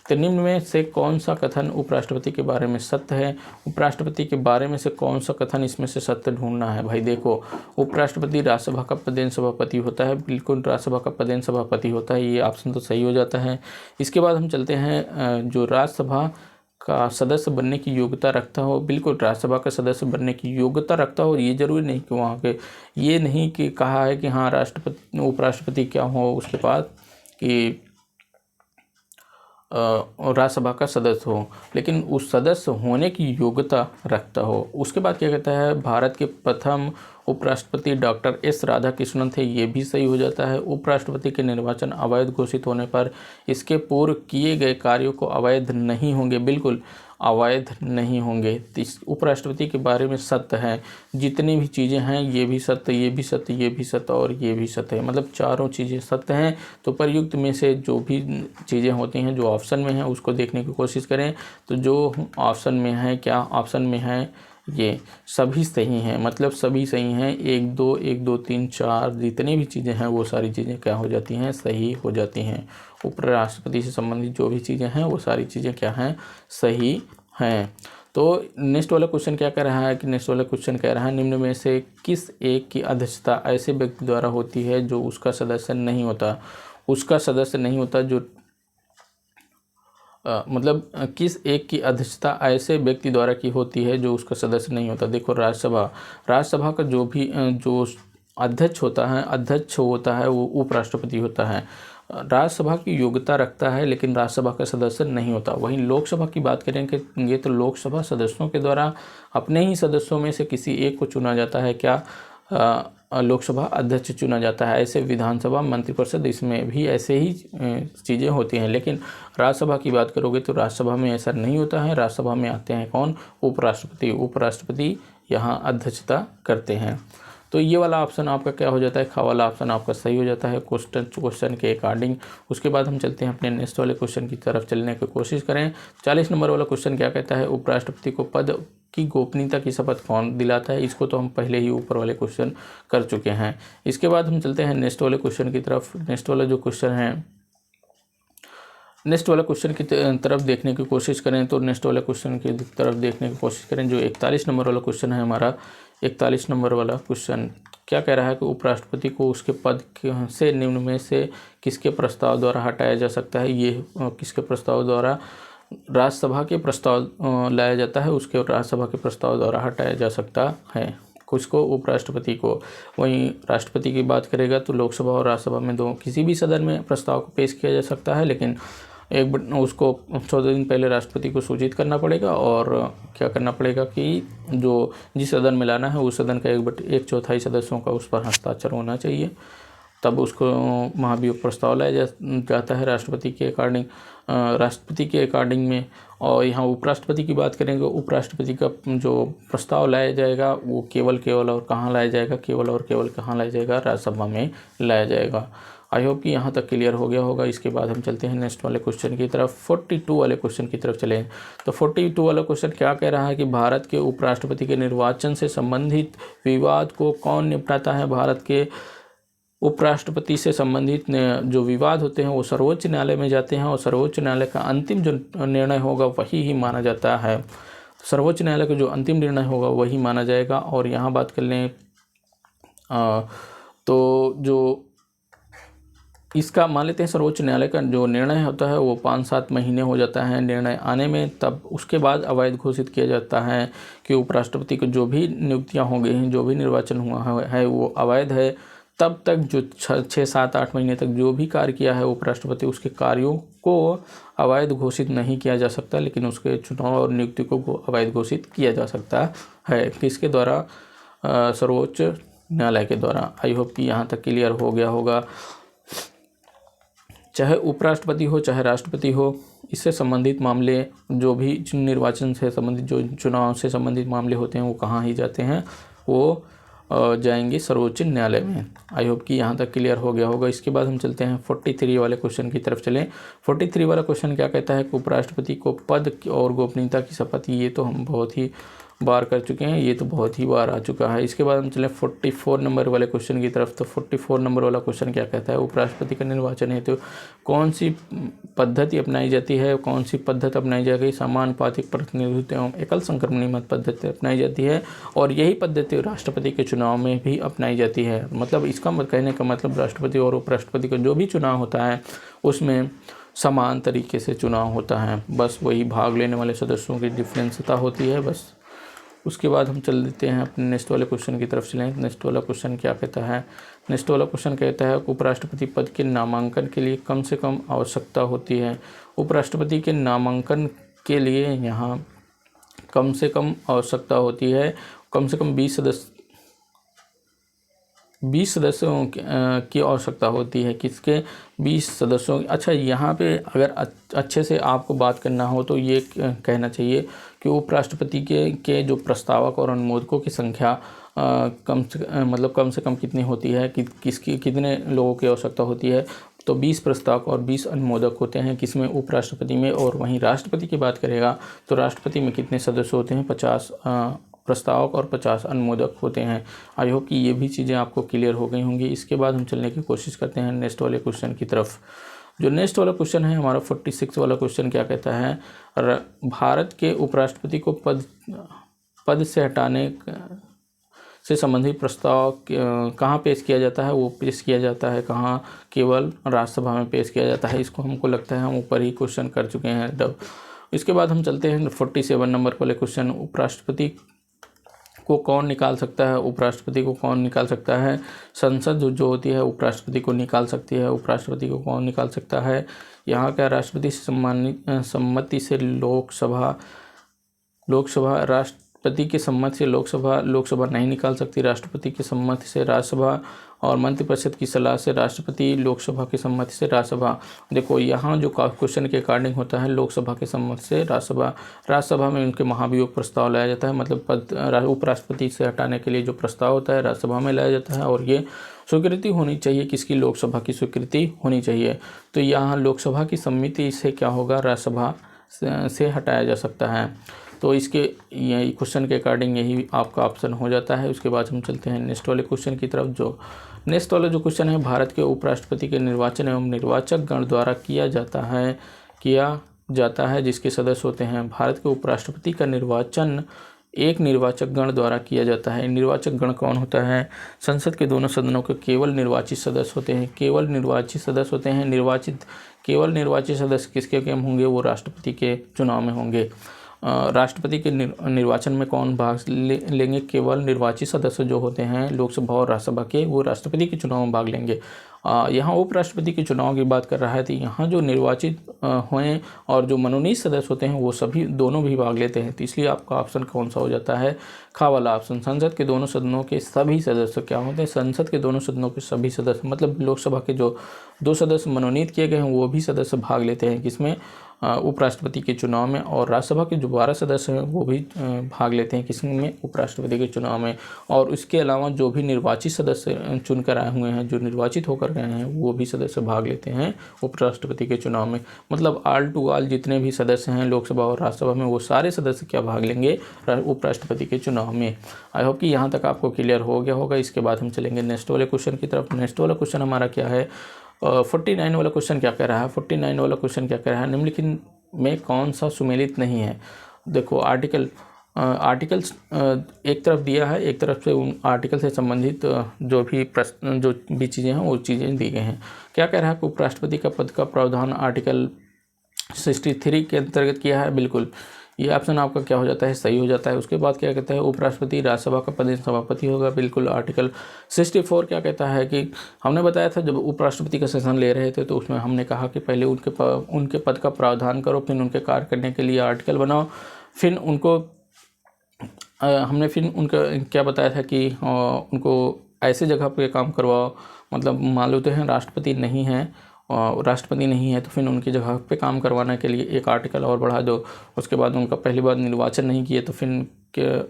तो निम्न में से कौन सा कथन उपराष्ट्रपति के बारे में सत्य है, उपराष्ट्रपति के बारे में से कौन सा कथन इसमें से सत्य ढूंढना है। भाई देखो, उपराष्ट्रपति राज्यसभा का पदेन सभापति होता है। बिल्कुल, राज्यसभा का पदेन सभापति होता है, ये ऑप्शन तो सही हो जाता है। इसके बाद हम चलते हैं जो राज्यसभा का सदस्य बनने की योग्यता रखता हो। बिल्कुल, राज्यसभा का सदस्य बनने की योग्यता रखता हो। ये जरूरी नहीं कि वहाँ के ये नहीं कि कहा है कि हाँ उपराष्ट्रपति क्या हो उसके बाद कि राज्यसभा का सदस्य हो, लेकिन उस सदस्य होने की योग्यता रखता हो। उसके बाद क्या कहता है, भारत के प्रथम उपराष्ट्रपति डॉक्टर एस राधाकृष्णन थे। ये भी सही हो जाता है। उपराष्ट्रपति के निर्वाचन अवैध घोषित होने पर इसके पूर्व किए गए कार्यों को अवैध नहीं होंगे। बिल्कुल, अवैध नहीं होंगे। उपराष्ट्रपति के बारे में सत्य है, जितनी भी चीज़ें हैं ये भी सत्य, ये भी सत्य, ये भी सत्य और ये भी सत्य है। मतलब चारों चीज़ें सत्य हैं। तो प्रयुक्त में से जो भी चीज़ें होती हैं जो ऑप्शन में है उसको देखने की कोशिश करें। तो जो ऑप्शन में है, क्या ऑप्शन में है, ये सभी सही हैं। मतलब सभी सही हैं। 1 2 3 4 जितनी भी चीज़ें हैं वो सारी चीज़ें क्या हो जाती हैं, सही हो जाती हैं। उपराष्ट्रपति से संबंधित जो भी चीज़ें हैं वो सारी चीज़ें क्या हैं, सही हैं। तो नेक्स्ट वाला क्वेश्चन क्या कह रहा है कि नेक्स्ट वाला क्वेश्चन कह रहा है निम्न में से किस एक की अध्यक्षता ऐसे व्यक्ति द्वारा होती है जो उसका सदस्य नहीं होता। उसका सदस्य नहीं होता जो मतलब किस एक की अध्यक्षता ऐसे व्यक्ति द्वारा की होती है जो उसका सदस्य नहीं होता। देखो, राज्यसभा का जो भी जो अध्यक्ष होता है वो उपराष्ट्रपति होता है। राज्यसभा की योग्यता रखता है लेकिन राज्यसभा का सदस्य नहीं होता। वहीं लोकसभा की बात करेंगे तो लोकसभा सदस्यों के द्वारा अपने ही सदस्यों में से किसी एक को चुना जाता है। क्या लोकसभा अध्यक्ष चुना जाता है। ऐसे विधानसभा, मंत्रिपरिषद, इसमें भी ऐसे ही चीज़ें होती हैं। लेकिन राज्यसभा की बात करोगे तो राज्यसभा में ऐसा नहीं होता है। राज्यसभा में आते हैं कौन? उपराष्ट्रपति। उपराष्ट्रपति यहाँ अध्यक्षता करते हैं। तो ये वाला ऑप्शन आपका क्या हो जाता है? ख वाला ऑप्शन आपका सही हो जाता है क्वेश्चन के अकॉर्डिंग। उसके बाद हम चलते हैं अपने नेक्स्ट वाले क्वेश्चन की तरफ चलने की कोशिश करें। 40 नंबर वाला क्वेश्चन क्या कहता है? उपराष्ट्रपति को पद की गोपनीयता की शपथ कौन दिलाता है? इसको तो हम पहले ही ऊपर वाले क्वेश्चन कर चुके हैं। इसके बाद हम चलते हैं नेक्स्ट वाले क्वेश्चन की तरफ। नेक्स्ट वाला जो क्वेश्चन है, नेक्स्ट वाला क्वेश्चन की तरफ देखने की कोशिश करें तो नेक्स्ट वाला क्वेश्चन की तरफ देखने की कोशिश करें जो 41 नंबर वाला क्वेश्चन है हमारा। 41 नंबर वाला क्वेश्चन क्या कह रहा है कि उपराष्ट्रपति को उसके पद से निम्न में से किसके प्रस्ताव द्वारा हटाया जा सकता है? ये किसके प्रस्ताव द्वारा? राज्यसभा के प्रस्ताव लाया जाता है, उसके राज्यसभा के प्रस्ताव द्वारा हटाया जा सकता है। कुछ उपराष्ट्रपति को। वहीं राष्ट्रपति की बात करेगा तो लोकसभा और राज्यसभा में दो किसी भी सदन में प्रस्ताव को पेश किया जा सकता है, लेकिन उसको 14 दिन पहले राष्ट्रपति को सूचित करना पड़ेगा और क्या करना पड़ेगा कि जिस सदन में लाना है उस सदन का 1/4 सदस्यों का उस पर हस्ताक्षर होना चाहिए, तब उसको वहाँ भी प्रस्ताव लाया जाता है राष्ट्रपति के अकॉर्डिंग में। और यहाँ उपराष्ट्रपति की बात करेंगे, उपराष्ट्रपति का जो प्रस्ताव लाया जाएगा वो केवल और कहाँ लाया जाएगा? केवल और केवल कहाँ लाया जाएगा? राज्यसभा में लाया जाएगा। आई होप कि यहाँ तक क्लियर हो गया होगा। इसके बाद हम चलते हैं नेक्स्ट वाले क्वेश्चन की तरफ। 42 वाले क्वेश्चन की तरफ चलें तो 42 वाला क्वेश्चन क्या कह रहा है कि भारत के उपराष्ट्रपति के निर्वाचन से संबंधित विवाद को कौन निपटाता है? भारत के उपराष्ट्रपति से संबंधित जो विवाद होते हैं वो सर्वोच्च न्यायालय में जाते हैं और सर्वोच्च न्यायालय का अंतिम जो निर्णय होगा वही ही माना जाता है। सर्वोच्च न्यायालय का जो अंतिम निर्णय होगा वही माना जाएगा। और यहाँ बात कर लें तो जो इसका मान लेते हैं सर्वोच्च न्यायालय का जो निर्णय होता है वो 5-7 महीने हो जाता है निर्णय आने में, तब उसके बाद अवैध घोषित किया जाता है कि उपराष्ट्रपति को जो भी नियुक्तियाँ हो गई हैं, जो भी निर्वाचन हुआ है वो अवैध है। तब तक जो 6-7-8 महीने तक जो भी कार्य किया है उपराष्ट्रपति, उसके कार्यों को अवैध घोषित नहीं किया जा सकता, लेकिन उसके चुनाव और नियुक्ति को अवैध घोषित किया जा सकता है। किसके द्वारा? सर्वोच्च न्यायालय के द्वारा। आई होप कि यहाँ तक क्लियर हो गया होगा। चाहे उपराष्ट्रपति हो चाहे राष्ट्रपति हो, इससे संबंधित मामले जो भी निर्वाचन से संबंधित जो चुनाव से संबंधित मामले होते हैं वो कहाँ ही जाते हैं? वो जाएंगे सर्वोच्च न्यायालय में। आई होप कि यहाँ तक क्लियर हो गया होगा। इसके बाद हम चलते हैं 43 वाले क्वेश्चन की तरफ चलें। 43 वाला क्वेश्चन क्या कहता है कि उपराष्ट्रपति को पद और गोपनीयता की शपथ, ये तो हम बहुत ही बार कर चुके हैं, ये तो बहुत ही बार आ चुका है। इसके बाद हम चलें 44 नंबर वाले क्वेश्चन की तरफ। तो 44 नंबर वाला क्वेश्चन क्या कहता है? उपराष्ट्रपति का निर्वाचन हेतु कौन सी पद्धति अपनाई जाती है? कौन सी पद्धति अपनाई जाएगी? समानुपातिक प्रतिनिधित्व एवं एकल संक्रमणी मत पद्धति अपनाई जाती है और यही पद्धति राष्ट्रपति के चुनाव में भी अपनाई जाती है। मतलब इसका कहने का मतलब राष्ट्रपति और उपराष्ट्रपति का जो भी चुनाव होता है उसमें समान तरीके से चुनाव होता है, बस वही भाग लेने वाले सदस्यों की डिफरेंसता होती है बस। उसके बाद हम चल देते हैं अपने नेक्स्ट वाले क्वेश्चन की तरफ चलें। नेक्स्ट वाला क्वेश्चन क्या कहता है? नेक्स्ट वाला क्वेश्चन कहता है कि उपराष्ट्रपति पद के नामांकन के लिए कम से कम आवश्यकता होती है। उपराष्ट्रपति के नामांकन के लिए यहाँ कम से कम आवश्यकता होती है, कम से कम 20 सदस्यों की आवश्यकता होती है। किसके? 20 सदस्यों। अच्छा, यहाँ पे अगर अच्छे से आपको बात करना हो तो ये कहना चाहिए कि उपराष्ट्रपति के जो प्रस्तावक और अनुमोदकों की संख्या कम से कम कितनी होती है, कितने लोगों की आवश्यकता होती है? तो 20 प्रस्तावक और 20 अनुमोदक होते हैं। किसमें? उपराष्ट्रपति में। और वहीं राष्ट्रपति की बात करेगा तो राष्ट्रपति में कितने सदस्य होते हैं? 50 प्रस्तावक और 50 अनुमोदक होते हैं। आई होप कि ये भी चीज़ें आपको क्लियर हो गई होंगी। इसके बाद हम चलने की कोशिश करते हैं नेक्स्ट वाले क्वेश्चन की तरफ। जो नेक्स्ट वाला क्वेश्चन है हमारा 46 वाला क्वेश्चन क्या कहता है? भारत के उपराष्ट्रपति को पद से हटाने से संबंधित प्रस्ताव कहाँ पेश किया जाता है? वो पेश किया जाता है कहाँ? केवल राज्यसभा में पेश किया जाता है। इसको हमको लगता है हम ऊपर ही क्वेश्चन कर चुके हैं। इसके बाद हम चलते हैं 47 नंबर वाले क्वेश्चन। उपराष्ट्रपति को कौन निकाल सकता है? उपराष्ट्रपति को कौन निकाल सकता है? संसद जो होती है उपराष्ट्रपति को निकाल सकती है। उपराष्ट्रपति को कौन निकाल सकता है? यहाँ क्या राष्ट्रपति से सम्मति से लोकसभा राष्ट्रपति की सम्मति से लोकसभा नहीं निकाल सकती, राष्ट्रपति की सम्मति से राज्यसभा, और मंत्रिपरिषद की सलाह से राष्ट्रपति, लोकसभा की सम्मति से राज्यसभा। देखो यहाँ जो क्वेश्चन के अकॉर्डिंग होता है, लोकसभा की सम्मति से राज्यसभा, राज्यसभा में उनके महाभियोग प्रस्ताव लाया जाता है, मतलब पद उपराष्ट्रपति से हटाने के लिए जो प्रस्ताव होता है राज्यसभा में लाया जाता है, और ये स्वीकृति होनी चाहिए, किसकी, लोकसभा की स्वीकृति होनी चाहिए। तो यहाँ लोकसभा की सम्मति से क्या होगा, राज्यसभा से हटाया जा सकता है। तो इसके यही क्वेश्चन के अकॉर्डिंग यही आपका ऑप्शन हो जाता है। उसके बाद हम चलते हैं नेक्स्ट वाले क्वेश्चन की तरफ। जो नेक्स्ट वाला जो क्वेश्चन है, भारत के उपराष्ट्रपति के निर्वाचन एवं निर्वाचक गण द्वारा किया जाता है जिसके सदस्य होते हैं। भारत के उपराष्ट्रपति का निर्वाचन एक निर्वाचक गण द्वारा किया जाता है। निर्वाचक गण कौन होता है, संसद के दोनों सदनों के केवल निर्वाचित सदस्य होते हैं, केवल निर्वाचित सदस्य होते हैं। केवल निर्वाचित सदस्य किसके केम होंगे, वो राष्ट्रपति के चुनाव में होंगे। राष्ट्रपति के निर्वाचन में कौन भाग लेंगे, केवल निर्वाचित सदस्य जो होते हैं लोकसभा और राज्यसभा के, वो राष्ट्रपति के चुनाव में भाग लेंगे। यहाँ उपराष्ट्रपति के चुनाव की बात कर रहा है, तो यहाँ जो निर्वाचित हुए और जो मनोनीत सदस्य होते हैं वो सभी दोनों भी भाग लेते हैं। तो इसलिए आपका ऑप्शन कौन सा हो जाता है, खा वाला ऑप्शन। संसद के दोनों सदनों के सभी सदस्य क्या होते हैं, संसद के दोनों सदनों के सभी सदस्य, मतलब लोकसभा के जो 2 सदस्य मनोनीत किए गए हैं वो भी सदस्य भाग लेते हैं किसमें, उपराष्ट्रपति के चुनाव में। और राज्यसभा के जो 12 सदस्य हैं वो भी भाग लेते हैं किसमें, उपराष्ट्रपति के चुनाव में। और उसके अलावा जो भी निर्वाचित सदस्य चुनकर आए हुए हैं, जो निर्वाचित होकर गए हैं, वो भी सदस्य भाग लेते हैं उपराष्ट्रपति के चुनाव में। मतलब ऑल टू ऑल जितने भी सदस्य हैं लोकसभा और राज्यसभा में, वो सारे सदस्य क्या भाग लेंगे, उपराष्ट्रपति के चुनाव में। आई होप कि यहाँ तक आपको क्लियर हो गया होगा। इसके बाद हम चलेंगे नेक्स्ट वाले क्वेश्चन की तरफ। नेक्स्ट वाला क्वेश्चन हमारा क्या है, 49 वाला क्वेश्चन क्या कह रहा है, 49 वाला क्वेश्चन क्या कह रहा है, निम्नलिखित में कौन सा सुमेलित नहीं है। देखो आर्टिकल्स एक तरफ दिया है, एक तरफ से उन आर्टिकल से संबंधित जो भी चीज़ें हैं वो चीज़ें दी गई हैं। क्या कह रहा है कि उपराष्ट्रपति का पद का प्रावधान आर्टिकल 63 के अंतर्गत किया है, बिल्कुल ये ऑप्शन आपका क्या हो जाता है, सही हो जाता है। उसके बाद क्या कहता है, उपराष्ट्रपति राज्यसभा का पद सभापति होगा, बिल्कुल आर्टिकल 64 क्या कहता है कि हमने बताया था जब उपराष्ट्रपति का सेशन ले रहे थे तो उसमें हमने कहा कि पहले उनके पद का प्रावधान करो, फिर उनके कार्य करने के लिए आर्टिकल बनाओ, फिर उनको हमने फिर उनका क्या बताया था कि उनको ऐसे जगह पे काम करवाओ, मतलब मान लेते हैं राष्ट्रपति नहीं है तो फिर उनकी जगह पे काम करवाने के लिए एक आर्टिकल और बढ़ा दो। उसके बाद उनका पहली बार निर्वाचन नहीं किए तो फिर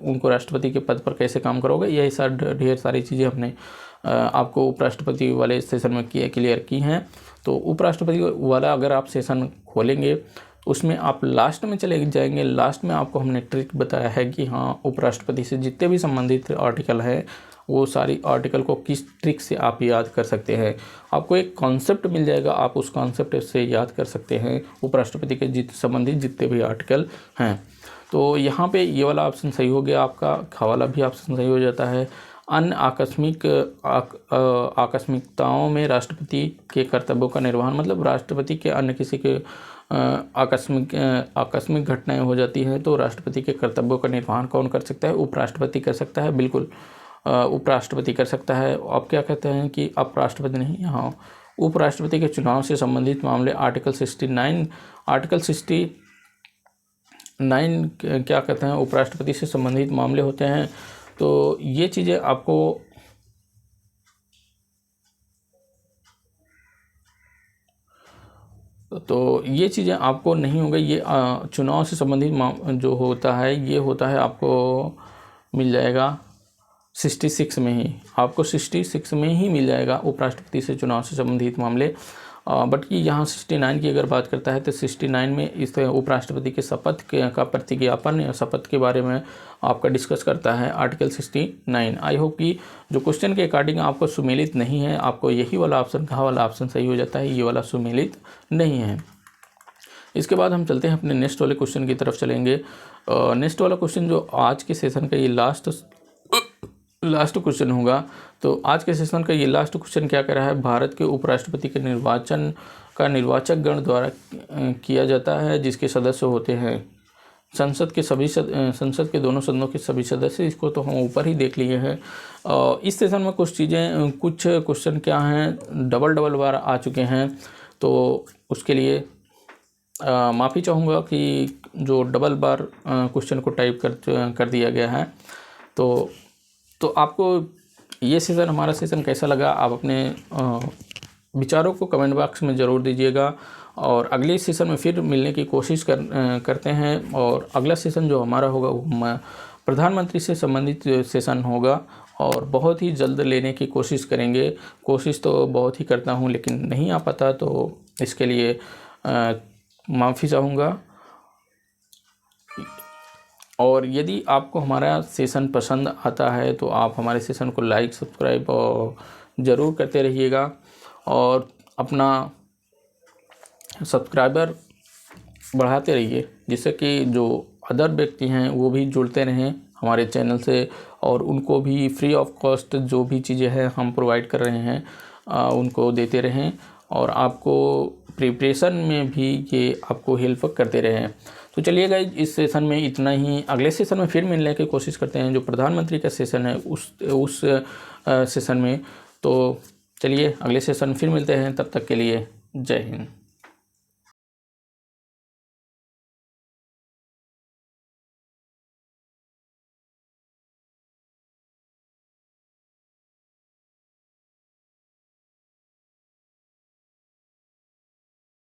उनको राष्ट्रपति के पद पर कैसे काम करोगे, यही ढेर सारी चीज़ें हमने आपको उपराष्ट्रपति वाले सेशन में क्लियर की हैं। तो उपराष्ट्रपति वाला अगर आप सेशन खोलेंगे उसमें आप लास्ट में चले जाएंगे, लास्ट में आपको हमने ट्रिक बताया है कि हाँ उपराष्ट्रपति से जितने भी संबंधित आर्टिकल हैं वो सारी आर्टिकल को किस ट्रिक से आप याद कर सकते हैं। आपको एक कॉन्सेप्ट मिल जाएगा, आप उस कॉन्सेप्ट से याद कर सकते हैं उपराष्ट्रपति के संबंधित जितने भी आर्टिकल हैं। तो यहाँ पे ये वाला ऑप्शन सही हो गया आपका, वाला भी ऑप्शन सही हो जाता है। अन्य आकस्मिकताओं में राष्ट्रपति के कर्तव्यों का निर्वहन, मतलब राष्ट्रपति के अन्य किसी के आकस्मिक घटनाएं हो जाती हैं तो राष्ट्रपति के कर्तव्यों का निर्वहन कौन कर सकता है, उपराष्ट्रपति कर सकता है, बिल्कुल उपराष्ट्रपति कर सकता है। आप क्या कहते हैं कि उपराष्ट्रपति नहीं, यहाँ उपराष्ट्रपति के चुनाव से संबंधित मामले आर्टिकल 69 क्या कहते हैं, उपराष्ट्रपति से संबंधित मामले होते हैं। तो ये चीज़ें आपको नहीं हो गई। ये चुनाव से संबंधित जो होता है ये होता है आपको मिल जाएगा 66 में ही, आपको 66 में ही मिल जाएगा उपराष्ट्रपति से चुनाव से संबंधित मामले। बट कि यहाँ 69 की अगर बात करता है तो 69 में इस उपराष्ट्रपति के शपथ का प्रतिज्ञापन या शपथ के बारे में आपका डिस्कस करता है आर्टिकल 69। आई होप कि जो क्वेश्चन के अकॉर्डिंग आपको सुमेलित नहीं है, आपको यही वाला ऑप्शन सही हो जाता है, ये वाला सुमेलित नहीं है। इसके बाद हम चलते हैं अपने नेक्स्ट वाले क्वेश्चन की तरफ चलेंगे। नेक्स्ट वाला क्वेश्चन जो आज के सेशन का ये लास्ट क्वेश्चन होगा। तो आज के सेशन का ये लास्ट क्वेश्चन क्या कह रहा है, भारत के उपराष्ट्रपति के निर्वाचन का निर्वाचक गण द्वारा किया जाता है जिसके सदस्य होते हैं संसद के दोनों सदनों के सभी सदस्य। इसको तो हम ऊपर ही देख लिए हैं। इस सेशन में कुछ क्वेश्चन क्या हैं, डबल बार आ चुके हैं, तो उसके लिए माफ़ी चाहूँगा कि जो डबल बार क्वेश्चन को टाइप कर दिया गया है। तो आपको ये सेशन, हमारा सेशन कैसा लगा, आप अपने विचारों को कमेंट बॉक्स में ज़रूर दीजिएगा। और अगले सेशन में फिर मिलने की कोशिश करते हैं। और अगला सेशन जो हमारा होगा वो प्रधानमंत्री से संबंधित सेशन होगा और बहुत ही जल्द लेने की कोशिश करेंगे। कोशिश तो बहुत ही करता हूँ, लेकिन नहीं आ पाता, तो इसके लिए माफ़ी चाहूँगा। और यदि आपको हमारा सेशन पसंद आता है तो आप हमारे सेशन को लाइक, सब्सक्राइब और ज़रूर करते रहिएगा। और अपना सब्सक्राइबर बढ़ाते रहिए, जिससे कि जो अदर व्यक्ति हैं वो भी जुड़ते रहें हमारे चैनल से, और उनको भी फ्री ऑफ कॉस्ट जो भी चीज़ें हैं हम प्रोवाइड कर रहे हैं उनको देते रहें। और आपको प्रिपरेशन में भी ये आपको हेल्प करते रहें। तो चलिए गाइस, इस सेशन में इतना ही। अगले सेशन में फिर मिलने की कोशिश करते हैं, जो प्रधानमंत्री का सेशन है उस सेशन में। तो चलिए अगले सेशन फिर मिलते हैं, तब तक के लिए जय हिंद।